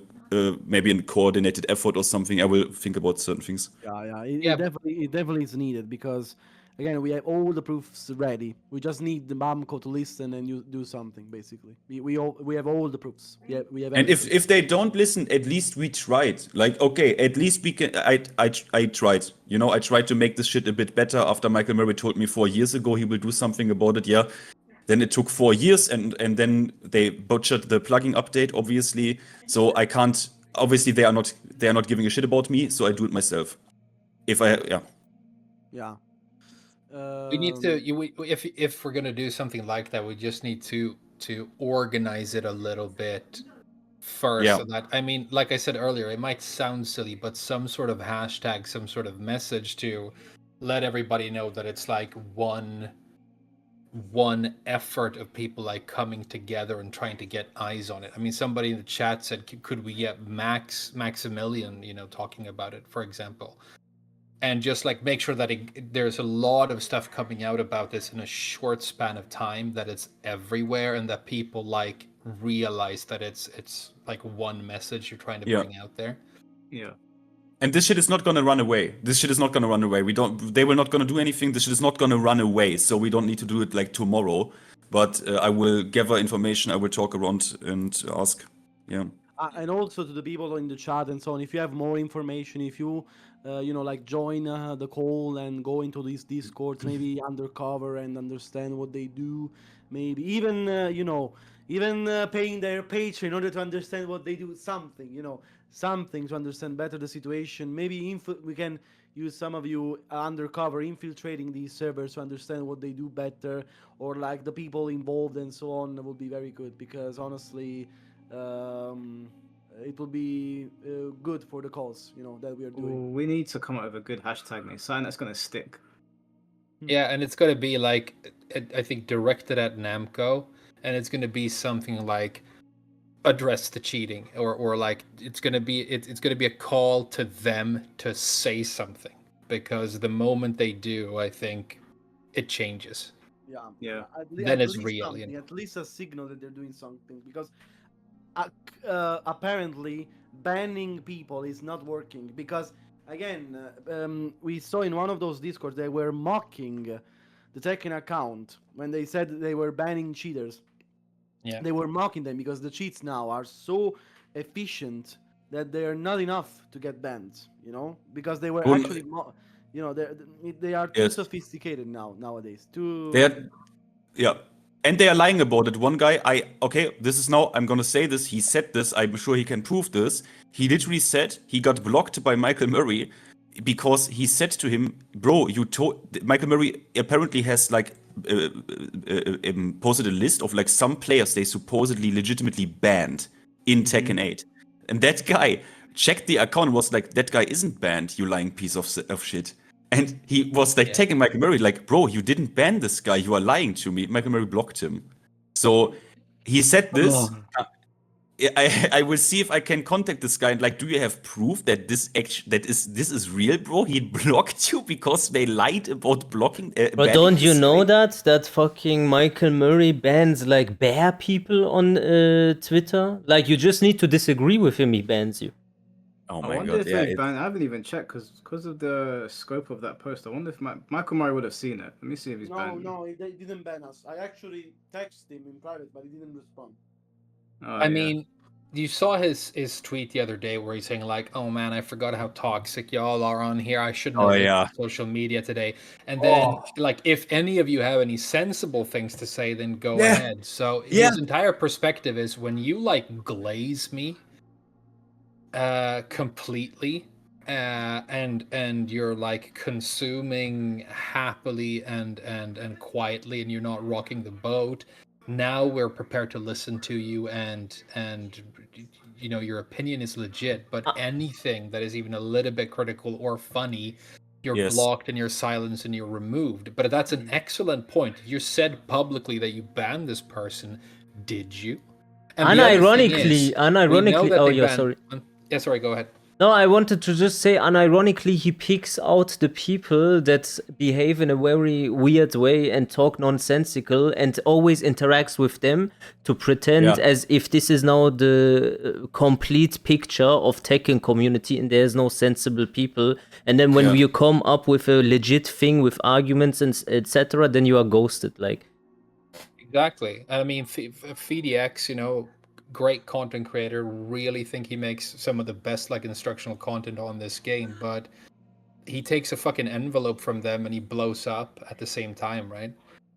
maybe in coordinated effort or something, I will think about certain things. Yeah. Yeah. It definitely is needed because again we have all the proofs ready. We just need the Bamco to listen and you do something. Basically, we have all the proofs. We have And everything. if they don't listen, at least we tried. Like, okay, at least we can. I tried. You know, I tried to make this shit a bit better. After Michael Murray told me 4 years ago he will do something about it. Yeah. Then it took 4 years, and then they butchered the plugin update. Obviously, so I can't. Obviously, they are not giving a shit about me. So I do it myself. Yeah. Yeah. We need to. If we're gonna do something like that, we just need to organize it a little bit first. Yeah. So that I mean, like I said earlier, it might sound silly, but some sort of hashtag, some sort of message to let everybody know that it's like one effort of people like coming together and trying to get eyes on it. I mean, somebody in the chat said, "Could we get Maximilian, talking about it, for example?" And just like make sure that there's a lot of stuff coming out about this in a short span of time, that it's everywhere, and that people like realize that it's like one message you're trying to Yeah. bring out there. Yeah. And this shit is not gonna run away. This shit is not gonna run away. They were not gonna do anything. This shit is not gonna run away. So we don't need to do it like tomorrow. But I will gather information. I will talk around and ask. Yeah. And also to the people in the chat and so on, if you have more information, if you like join the call and go into these discords, maybe undercover and understand what they do, maybe even paying their Patreon in order to understand what they do, something to understand better the situation. Maybe we can use some of you undercover infiltrating these servers to understand what they do better, or like the people involved and so on, would be very good, because honestly, um, it will be good for the cause, that we are doing. We need to come up with a good hashtag name, something that's gonna stick. Yeah, and it's gonna be like I think directed at Namco, and it's gonna be something like address the cheating, or like it's gonna be a call to them to say something, because the moment they do, I think it changes. Yeah. Then At it's least real, something, at least a signal that they're doing something, because apparently banning people is not working, because again, we saw in one of those discords they were mocking the Tekken account when they said they were banning cheaters. Yeah. They were mocking them because the cheats now are so efficient that they are not enough to get banned, because they were Well, actually they are too yes. sophisticated nowadays, too. They're Yeah. And they are lying about it. One guy, this is now, I'm gonna say this. He said this. I'm sure he can prove this. He literally said he got blocked by Michael Murray because he said to him, "Bro, Michael Murray apparently has like posted a list of like some players they supposedly legitimately banned in Tekken 8, and that guy checked the account and was like, that guy isn't banned, you lying piece of shit." And he was like taking Michael Murray, like, bro, you didn't ban this guy. You are lying to me. Michael Murray blocked him. So he said this. I will see if I can contact this guy and like, do you have proof that this is real, bro? He blocked you because they lied about blocking. But banning don't you this know guy? that fucking Michael Murray bans like bear people on Twitter? Like you just need to disagree with him, he bans you. Oh I my wonder god! if Yeah, they banned. I haven't even checked because of the scope of that post. I wonder if Michael Murray would have seen it. Let me see if he's banned. No, they didn't ban us. I actually texted him in private, but he didn't respond. Oh, I yeah. mean, you saw his tweet the other day where he's saying like, "Oh man, I forgot how toxic y'all are on here. I shouldn't have been on social media today." And then like, if any of you have any sensible things to say, then go Yeah. ahead. So Yeah. his entire perspective is when you like glaze me completely, and you're like consuming happily and quietly, and you're not rocking the boat. Now we're prepared to listen to you, and your opinion is legit, but anything that is even a little bit critical or funny, you're Yes. blocked and you're silenced and you're removed. But that's an excellent point. You said publicly that you banned this person. Did you? And the other thing is, we know that oh they yeah, banned. sorry. Yeah, sorry, go ahead. No, I wanted to just say, unironically, he picks out the people that behave in a very weird way and talk nonsensical, and always interacts with them to pretend as if this is now the complete picture of Tekken community and there's no sensible people. And then when you come up with a legit thing with arguments and etc., then you are ghosted. Like Exactly. I mean, FDX, great content creator. Really think he makes some of the best like instructional content on this game, but he takes a fucking envelope from them and he blows up at the same time, right?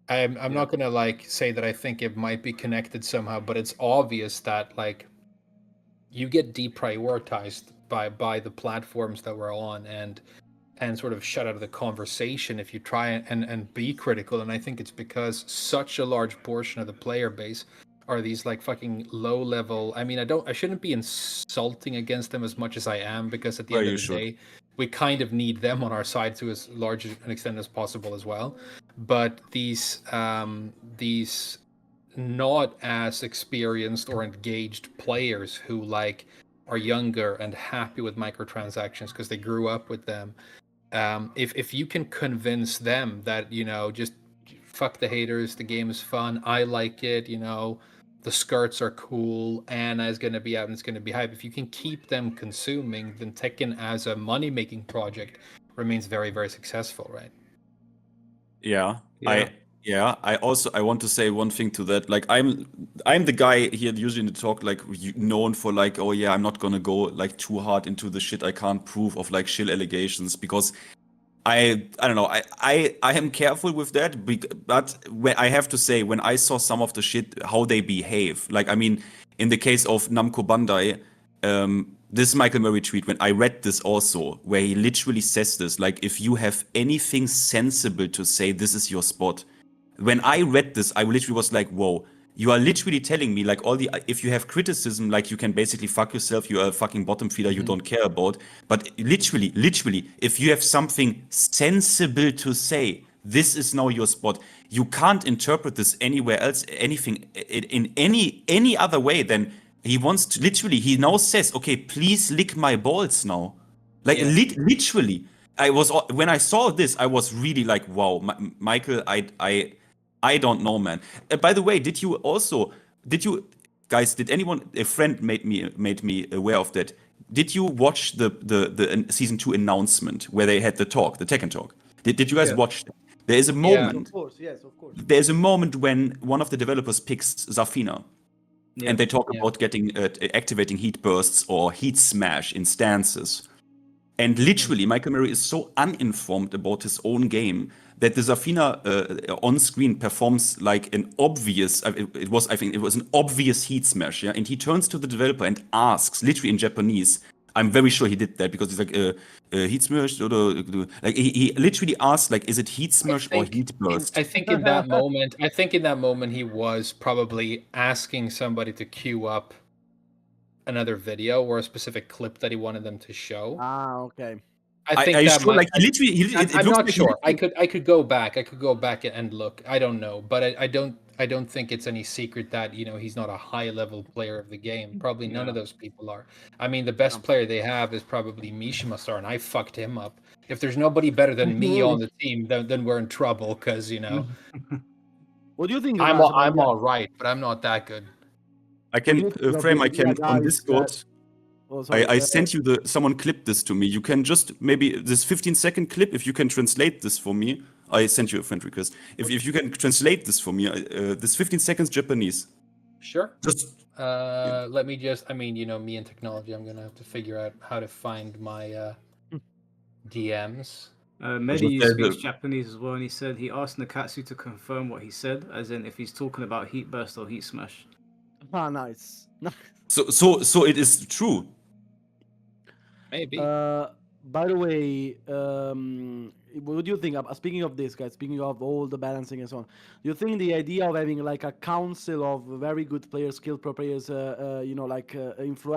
I'm not gonna like say that I think it might be connected somehow, but it's obvious that like you get deprioritized by the platforms that we're on, and sort of shut out of the conversation if you try and be critical. And I think it's because such a large portion of the player base are these like fucking low level. I mean, I shouldn't be insulting against them as much as I am, because at the end of the day, we kind of need them on our side to as large an extent as possible as well. But these not as experienced or engaged players who like are younger and happy with microtransactions because they grew up with them, if you can convince them that just fuck the haters, the game is fun, I like it, the skirts are cool, Anna is going to be out and it's going to be hype, if you can keep them consuming, then Tekken as a money making project remains very, very successful, right? I want to say one thing to that. Like I'm the guy here usually in the talk like known for like, oh yeah, I'm not gonna go like too hard into the shit I can't prove of like shill allegations, because I don't know, I am careful with that, but when I have to say, when I saw some of the shit how they behave, like I mean in the case of Namco Bandai, this Michael Murray tweet, when I read this also, where he literally says this, like, if you have anything sensible to say, this is your spot. When I read this, I literally was like, whoa, you are literally telling me, like, if you have criticism, like, you can basically fuck yourself, you are a fucking bottom feeder you don't care about. But literally, if you have something sensible to say, this is now your spot. You can't interpret this anywhere else, anything in any other way than he wants to. Literally, he now says, "Okay, please lick my balls now." Like literally, when I saw this, I was really like, "Wow, Michael, I don't know, man." By the way, did you guys? Did anyone? A friend made me aware of that. Did you watch the season 2 announcement where they had the Tekken talk? Did you guys watch that? There is a moment. Of course, yes, of course. There's a moment when one of the developers picks Zafina, and they talk about getting activating heat bursts or heat smash in stances. And literally, Michael Murray is so uninformed about his own game that the Zafina on screen performs like an obvious. I think it was an obvious heat smash. Yeah, and he turns to the developer and asks, literally in Japanese. I'm very sure he did that because he's like, heat smash, or like he literally asked, like, is it heat smash or heat burst? I think in that moment, he was probably asking somebody to queue up another video or a specific clip that he wanted them to show. Ah, okay. I think I that sure, might. like, literally, I'm not sure. I could go back. I could go back and look. I don't know, but I don't think it's any secret that he's not a high level player of the game. Probably none of those people are. I mean, the best player they have is probably Mishima Star, and I fucked him up. If there's nobody better than me on the team, then we're in trouble because What do you think? I'm Jonas, about all right, but I'm not that good. I can frame. I can on guys Discord. that- I sent you someone clipped this to me. You can just maybe this 15-second clip. If you can translate this for me, I sent you a friend request. If you can translate this for me, this 15 seconds Japanese. Sure. Just Let me just. I mean, me and technology. I'm gonna have to figure out how to find my DMs. Mehdi speaks Japanese as well, and he said he asked Nakatsu to confirm what he said, as in if he's talking about heat burst or heat smash. Ah, nice. so it is true. Maybe. By the way, what do you think? Speaking of this, guys, speaking of all the balancing and so on, do you think the idea of having like a council of very good players, skilled pro players,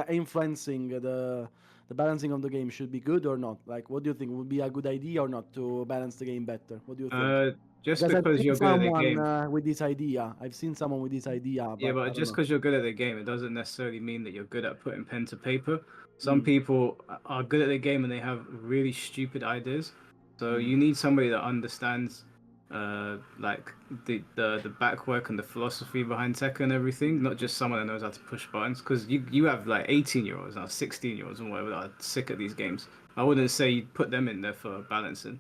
influencing the balancing of the game should be good or not? Like, what do you think? Would be a good idea or not to balance the game better? What do you think? Just I've because seen you're good at the someone game. With this idea. I've seen someone with this idea. Yeah, I but don't just know. because you're good at the game, it doesn't necessarily mean that you're good at putting pen to paper. Some people are good at the game and they have really stupid ideas. So you need somebody that understands like the back work and the philosophy behind Tekken and everything, not just someone that knows how to push buttons. Because you have like 18-year-olds now, 16-year-olds and whatever that are sick at these games. I wouldn't say you'd put them in there for balancing.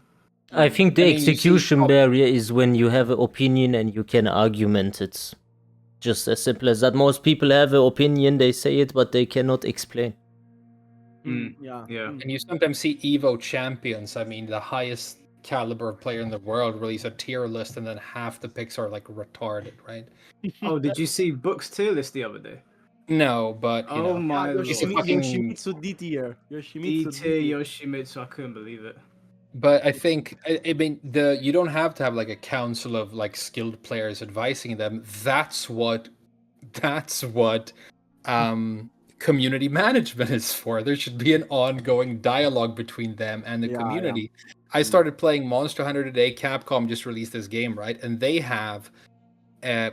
I think the I mean, you see- execution barrier is when you have an opinion and you can argument it. Just as simple as that. Most people have an opinion, they say it, but they cannot explain. Yeah. And you sometimes see Evo champions. I mean, the highest caliber player in the world release a tier list, and then half the picks are like retarded, right? Oh, did you see Book's tier list the other day? No, but Oh my lord. Yoshimitsu D tier. D tier Yoshimitsu, I couldn't believe it. But I think I mean you don't have to have like a council of like skilled players advising them. That's what community management is for. There should be an ongoing dialogue between them and the community. I started playing Monster Hunter today. Capcom just released this game, right? And they have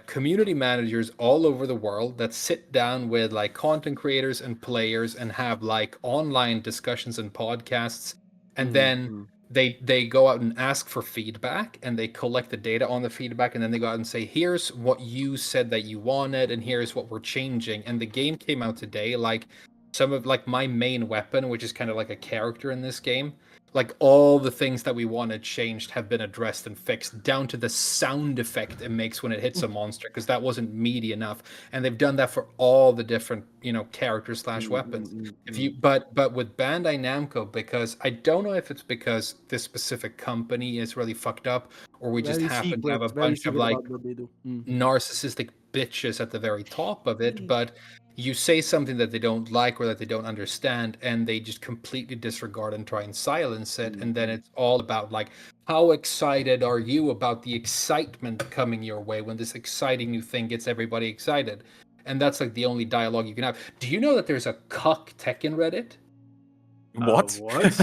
community managers all over the world that sit down with like content creators and players and have like online discussions and podcasts, and then they go out and ask for feedback, and they collect the data on the feedback, and then they go out and say, here's what you said that you wanted, and here's what we're changing. And the game came out today. Like some of like my main weapon, which is kind of like a character in this game, like all the things that we wanted changed have been addressed and fixed, down to the sound effect it makes when it hits a monster, because that wasn't meaty enough. And they've done that for all the different characters / weapons. But with Bandai Namco, because I don't know if it's because this specific company is really fucked up, or we just happen to have a bunch of like narcissistic bitches at the very top of it, but you say something that they don't like or that they don't understand, and they just completely disregard and try and silence it. And then it's all about like, how excited are you about the excitement coming your way when this exciting new thing gets everybody excited? And that's like the only dialogue you can have. Do you know that there's a cuck Tekken Reddit? What? What?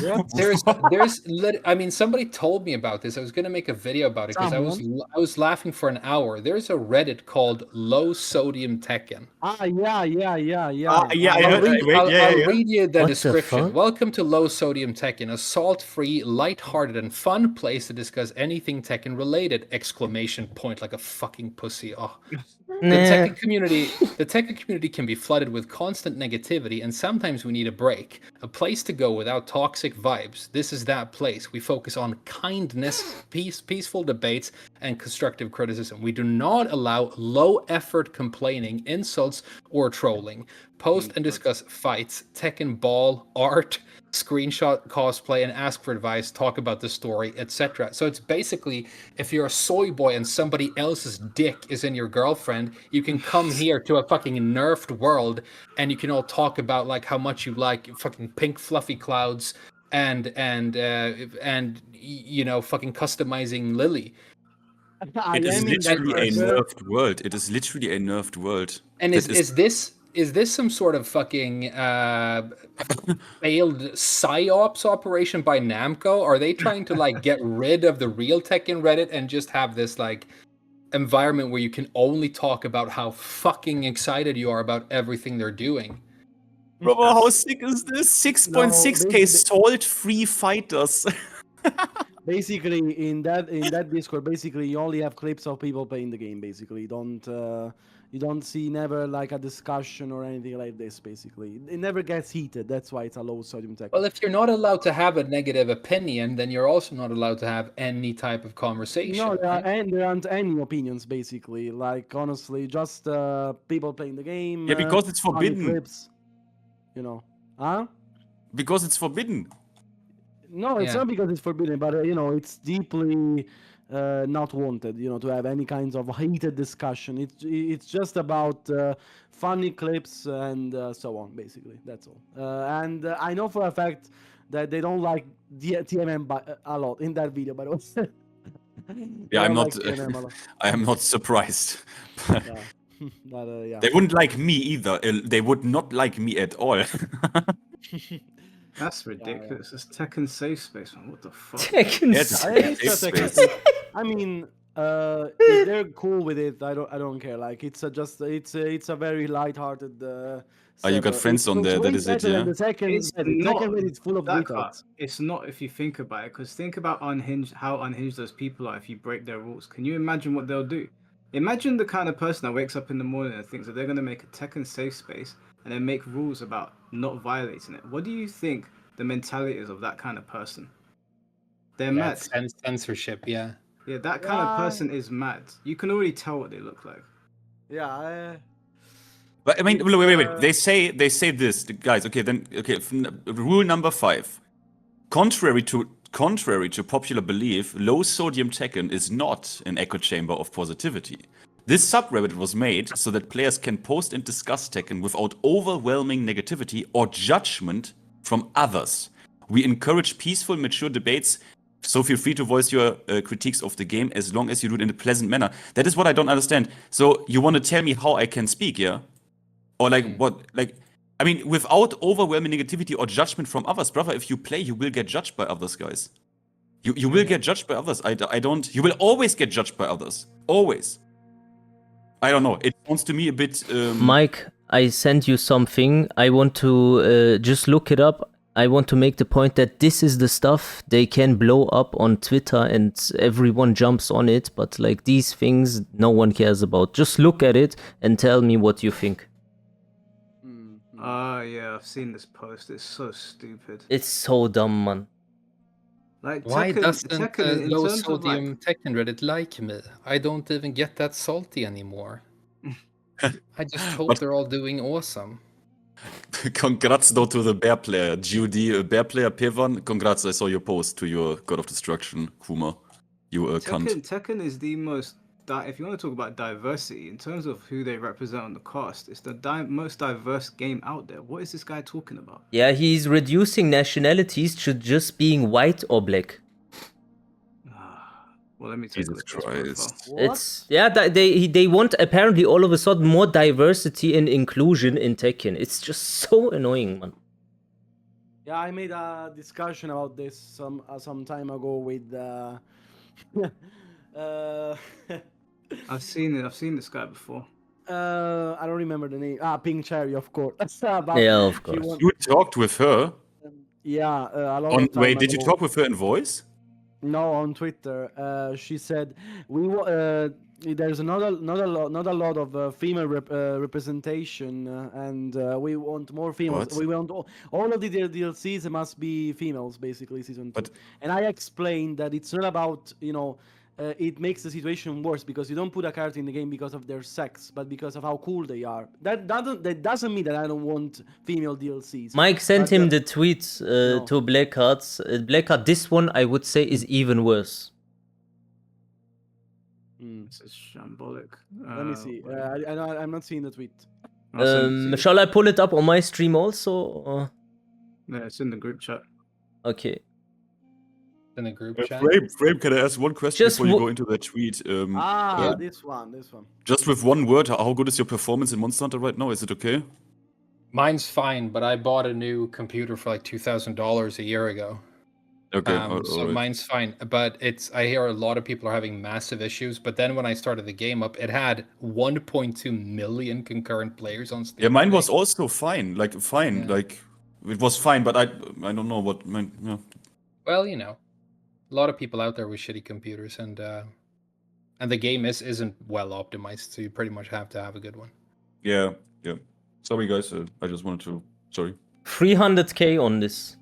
I mean, somebody told me about this. I was going to make a video about it because I was laughing for an hour. There's a Reddit called Low Sodium Tekken. Yeah. Yeah, I heard. Wait, I'll read you the What the description. fuck? Welcome to Low Sodium Tekken, a salt-free, light-hearted, and fun place to discuss anything Tekken related! Exclamation point, like a fucking pussy. Oh. The Nah. Tekken community can be flooded with constant negativity, and sometimes we need a break. A place to go without toxic vibes. This is that place. We focus on kindness, peaceful debates, and constructive criticism. We do not allow low-effort complaining, insults, or trolling. Post and discuss fights, Tekken ball, art, screenshot cosplay, and ask for advice, talk about the story, etc. So it's basically, if you're a soy boy and somebody else's dick is in your girlfriend, you can come here to a fucking nerfed world and you can all talk about like how much you like fucking pink fluffy clouds and you know, fucking customizing Lily. It is literally a nerfed world. It is literally a nerfed world. And is this some sort of fucking failed psyops operation by Namco? Are they trying to like get rid of the real Tekken Reddit and just have this like environment where you can only talk about how fucking excited you are about everything they're doing? Bro, how sick is this? 6.6k salt-free fighters. Basically, in that Discord, basically you only have clips of people playing the game. Basically, you don't see never like a discussion or anything like this. Basically, it never gets heated. That's why it's a low sodium tech. Well, if you're not allowed to have a negative opinion, then you're also not allowed to have any type of conversation. No, there aren't any opinions. Basically, like honestly, just people playing the game. Yeah, because it's forbidden. Clips, you know, huh? Because it's forbidden. No, it's not because it's forbidden, but you know, it's deeply not wanted. You know, to have any kinds of heated discussion. It's just about funny clips and so on. Basically, that's all. And I know for a fact that they don't like TMM a lot in that video, but also. Yeah, I'm not. I am not surprised. Yeah. But, yeah. They wouldn't like me either. They would not like me at all. That's ridiculous. It's Tekken safe space, man. What the fuck? Tekken safe space. I mean, if they're cool with it, I don't care. Like it's a very light-hearted. You got friends on there. That is it, yeah. The second it's full of retards. It's not if you think about it, because think about how unhinged those people are if you break their rules. Can you imagine what they'll do? Imagine the kind of person that wakes up in the morning and thinks that they're going to make a Tekken safe space and then make rules about not violating it. What do you think the mentality is of that kind of person? They're mad. Censorship, yeah. Yeah, that kind of person is mad. You can already tell what they look like. Yeah. But I mean, wait. They say this, guys. Okay, rule number 5. Contrary to popular belief, low sodium Tekken is not an echo chamber of positivity. This subreddit was made so that players can post and discuss Tekken without overwhelming negativity or judgment from others. We encourage peaceful, mature debates, so feel free to voice your critiques of the game as long as you do it in a pleasant manner. That is what I don't understand. So you want to tell me how I can speak, yeah? Or like what? Like, I mean, without overwhelming negativity or judgment from others, brother. If you play, you will get judged by others, guys. You will get judged by others. I don't. You will always get judged by others. Always. I don't know. It sounds to me a bit. Mike, I sent you something. I want to just look it up. I want to make the point that this is the stuff they can blow up on Twitter and everyone jumps on it. But like these things, no one cares about. Just look at it and tell me what you think. Yeah, I've seen this post. It's so stupid. It's so dumb, man. Like, why doesn't Tekken, low sodium Tekken Reddit like me? I don't even get that salty anymore. I just hope they're all doing awesome. Congrats though to the bear player, Judy, bear player Pivan. Congrats, I saw your post to your God of Destruction, Kuma. You cunt. Tekken is the most if you want to talk about diversity in terms of who they represent on the cast, it's the most diverse game out there. What is this guy talking about? Yeah, he's reducing nationalities to just being white or black. Well, let me take a Jesus look at his profile. Christ. What? It's they want apparently all of a sudden more diversity and inclusion in Tekken. It's just so annoying, man. Yeah, I made a discussion about this some time ago with. I've seen it. I've seen this guy before. I don't remember the name. Pink Cherry, of course. But Yeah, of she course. won- You talked with her. Yeah, a lot of time Wait, did you ago. talk with her in voice? No, on Twitter, she said there's not a lot of female representation, and we want more females. What? We want all of the DLCs must be females, basically season 2. But- And I explained that it's not about it makes the situation worse because you don't put a character in the game because of their sex, but because of how cool they are. That doesn't mean that I don't want female DLCs. Mike sent But, him the tweet to Blackheart. Blackheart, this one I would say is even worse. This is shambolic. Let me see. wait. I'm not seeing the tweet. I'll send it to you. Shall I pull it up on my stream also? Yeah, it's in the group chat. Okay. In the group chat. Frame, can I ask one question Just before you wo- go into that tweet? Yeah. This one. Just with one word, how good is your performance in Monster Hunter right now? Is it okay? Mine's fine, but I bought a new computer for like $2,000 a year ago. Okay. So alright. mine's fine, but I hear a lot of people are having massive issues. But then when I started the game up, it had 1.2 million concurrent players on Steam. Yeah, mine today. was also fine. Like fine. Yeah. Like it was fine, but I don't know what mine. Yeah. Well, a lot of people out there with shitty computers, and the game isn't well optimized, so you pretty much have to have a good one. Yeah. Sorry, guys. I just wanted to. Sorry. 300k on this.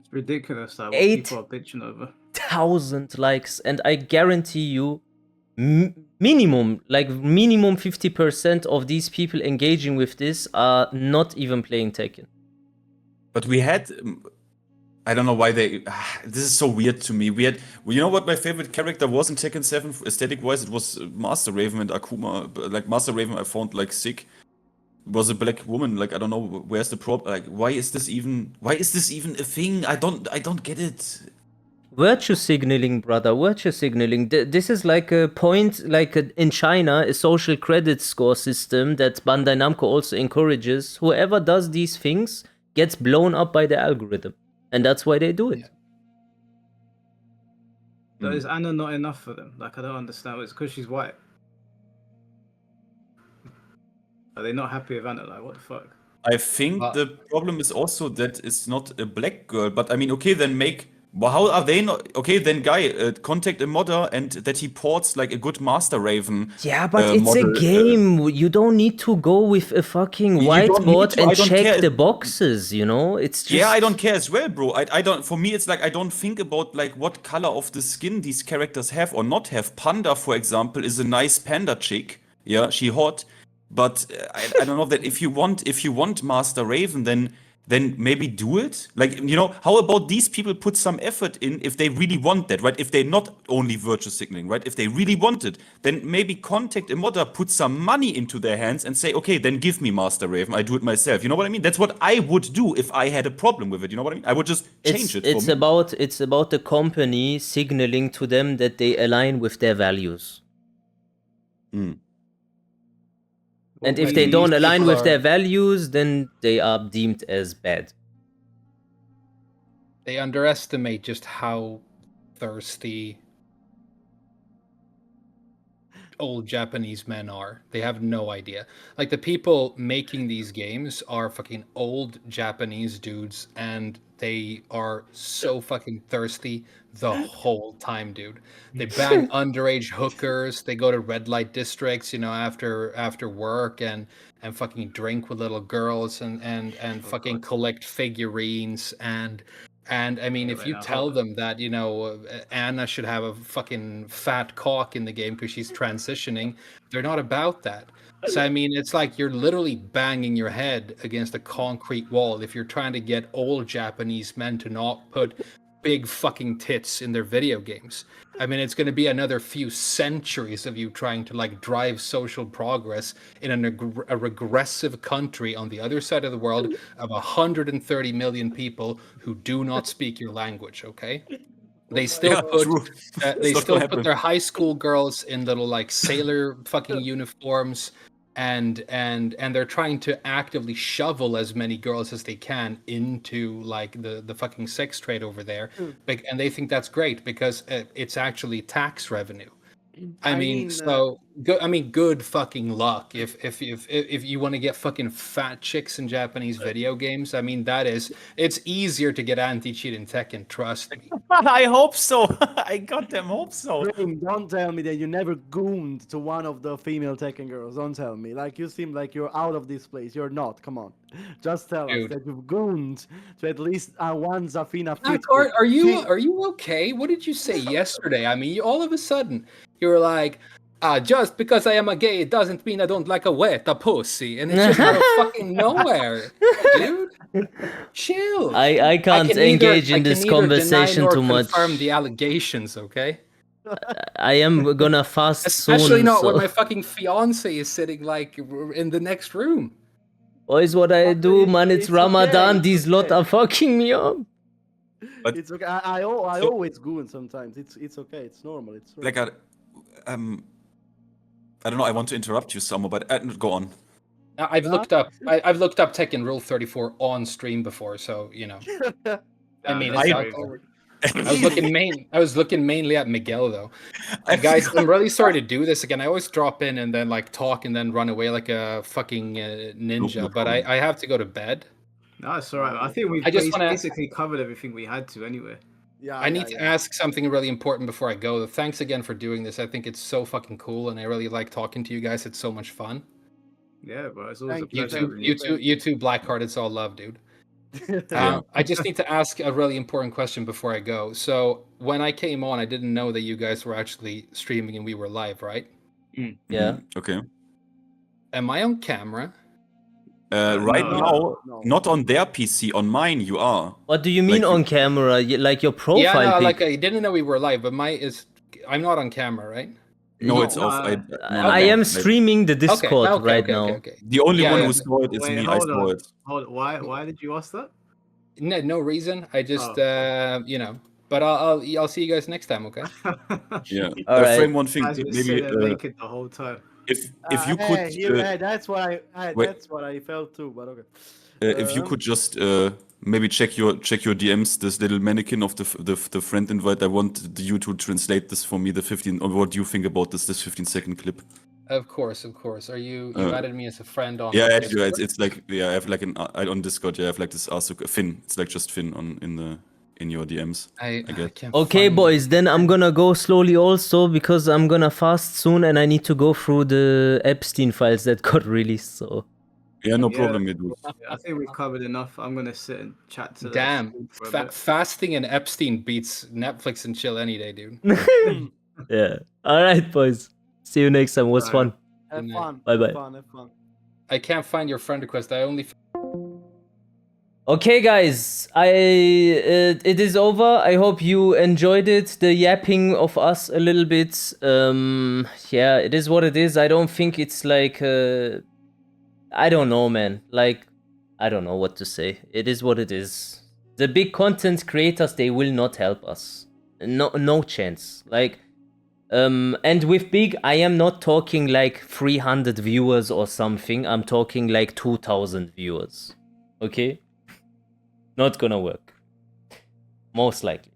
It's ridiculous that what Eight. people are bitching over. 1,000 likes, and I guarantee you, minimum 50% of these people engaging with this are not even playing Tekken. But we had. I don't know why they. This is so weird to me. We had. You know what my favorite character was in Tekken 7 aesthetic wise? It was Master Raven and Akuma. Like Master Raven, I found like sick. It was a black woman. Like I don't know where's the problem. Like why is this even a thing? I don't get it. Virtue signaling, brother. Virtue signaling. This is like a point, in China, a social credit score system that Bandai Namco also encourages. Whoever does these things gets blown up by the algorithm. And that's why they do it. Yeah. So is Anna not enough for them? Like, I don't understand. It's because she's white. Are they not happy with Anna? Like, what the fuck? I think the problem is also that it's not a black girl. But I mean, okay, then make. Well, how are they not? Okay, then guy, contact a modder and that he ports like a good Master Raven. Yeah, but it's model, a game. You don't need to go with a fucking whiteboard and check the boxes, It's just... Yeah, I don't care as well, bro. I don't. For me, it's like I don't think about like what color of the skin these characters have or not have. Panda, for example, is a nice panda chick. Yeah, she hot. But I don't know that if you want Master Raven, then maybe do it. Like, how about these people put some effort in if they really want that, right? If they're not only virtue signaling, right? If they really want it, then maybe contact a modder, put some money into their hands and say, okay, then give me Master Raven. I do it myself. You know what I mean? That's what I would do if I had a problem with it. You know what I mean? I would just change it. It's about the company signaling to them that they align with their values. And if they don't align with their values, then they are deemed as bad. They underestimate just how thirsty old Japanese men are. They have no idea. Like, the people making these games are fucking old Japanese dudes, and they are so fucking thirsty the whole time, dude. They bang underage hookers. They go to red light districts, after work and fucking drink with little girls and fucking collect figurines and I mean, if you tell them that, Anna should have a fucking fat cock in the game because she's transitioning, they're not about that. So, I mean, it's like you're literally banging your head against a concrete wall if you're trying to get old Japanese men to not put big fucking tits in their video games. I mean, it's going to be another few centuries of you trying to like drive social progress in a regressive country on the other side of the world of 130 million people who do not speak your language. Okay, they still Yeah, put true. they It's not still gonna put happen. their high school girls in little like sailor fucking uniforms, and they're trying to actively shovel as many girls as they can into like the fucking sex trade over there. And they think that's great because it's actually tax revenue. I mean, so good. I mean, good fucking luck if you want to get fucking fat chicks in Japanese video games. I mean, it's easier to get anti-cheat in Tekken. Trust me. I hope so. I goddamn hope so. Dream, don't tell me that you never gooned to one of the female Tekken girls. Don't tell me. Like, you seem like you're out of this place. You're not. Come on. Just tell us Dude. that you've gooned to at least one Zafina 50. Blackheart, are you okay? What did you say yesterday? I mean, all of a sudden you were like, just because I am a gay, it doesn't mean I don't like a pussy, and it's just out of fucking nowhere, dude. Chill. I can't can engage neither- in I this can neither conversation deny nor too much. confirm the allegations, okay? I am gonna fast Especially soon. not when So. my fucking fiance is sitting like in the next room. Boys, what I do, man? It's It's Ramadan. okay, These lot are fucking me up. But- It's okay. I always goon sometimes. It's okay. It's normal. It's normal. Like, I don't know. I want to interrupt you, Samo, but go on. I've looked up Tekken Rule 34 on stream before, so you know. I mean, it's out there. I was looking mainly at Miguel though. Guys, I'm really sorry to do this again. I always drop in and then like talk and then run away like a fucking ninja. No But problem. I have to go to bed. No, it's alright. I think we've I just wanna- basically covered everything we had to anyway. Yeah. I need to ask something really important before I go. Thanks again for doing this. I think it's so fucking cool, and I really like talking to you guys. It's so much fun. Yeah, bro. It's always a Thank you, pleasure. You too, Blackheart. It's all love, dude. Yeah. I just need to ask a really important question before I go. So when I came on, I didn't know that you guys were actually streaming and we were live, right? Yeah. Okay. Am I on camera? Right No. now, not on their PC. On mine, you are. What do you mean Like on camera? Like your profile Yeah, no, pic? like I didn't know we were live, but I'm not on camera, right? No, No, it's off. I am streaming the Discord right now. Okay. The only Yeah, one yeah. who saw it is Wait, me. I hold saw on. it. Hold on. Why did you ask that? No reason. I just Oh. you know. But I'll see you guys next time, okay? Yeah. All right. Frame one thing. Guys been Maybe sitting there naked the whole time. if you could that's what wait. that's what I felt too. But okay. if you could just maybe check your DMs. This little mannequin of the friend invite. I want you to translate this for me. The 15. Or what do you think about this 15-second clip? Of course. Are you added me as a friend on? Yeah, Discord? it's like I have like on Discord. Yeah, I have like this Finn. It's like just Finn in your DMs. I guess. can't Okay, find- boys, then I'm gonna go slowly also because I'm gonna fast soon and I need to go through the Epstein files that got released. So Yeah, no Yeah. problem, you do. I think we've covered enough. I'm gonna sit and chat to. Damn, for a bit. fasting and Epstein beats Netflix and chill any day, dude. yeah. All right, boys. See you next time. Was Alright. fun. Have fun. Bye-bye. Have fun. I can't find your friend request. I only. Okay, guys, it is over. I hope you enjoyed it. The yapping of us a little bit. Yeah, it is what it is. I don't think it's like I don't know, man. Like I don't know what to say. It is what it is. The big content creators, they will not help us. No chance. Like and with big, I am not talking like 300 viewers or something. I'm talking like 2,000 viewers. Okay? Not gonna work. Most likely.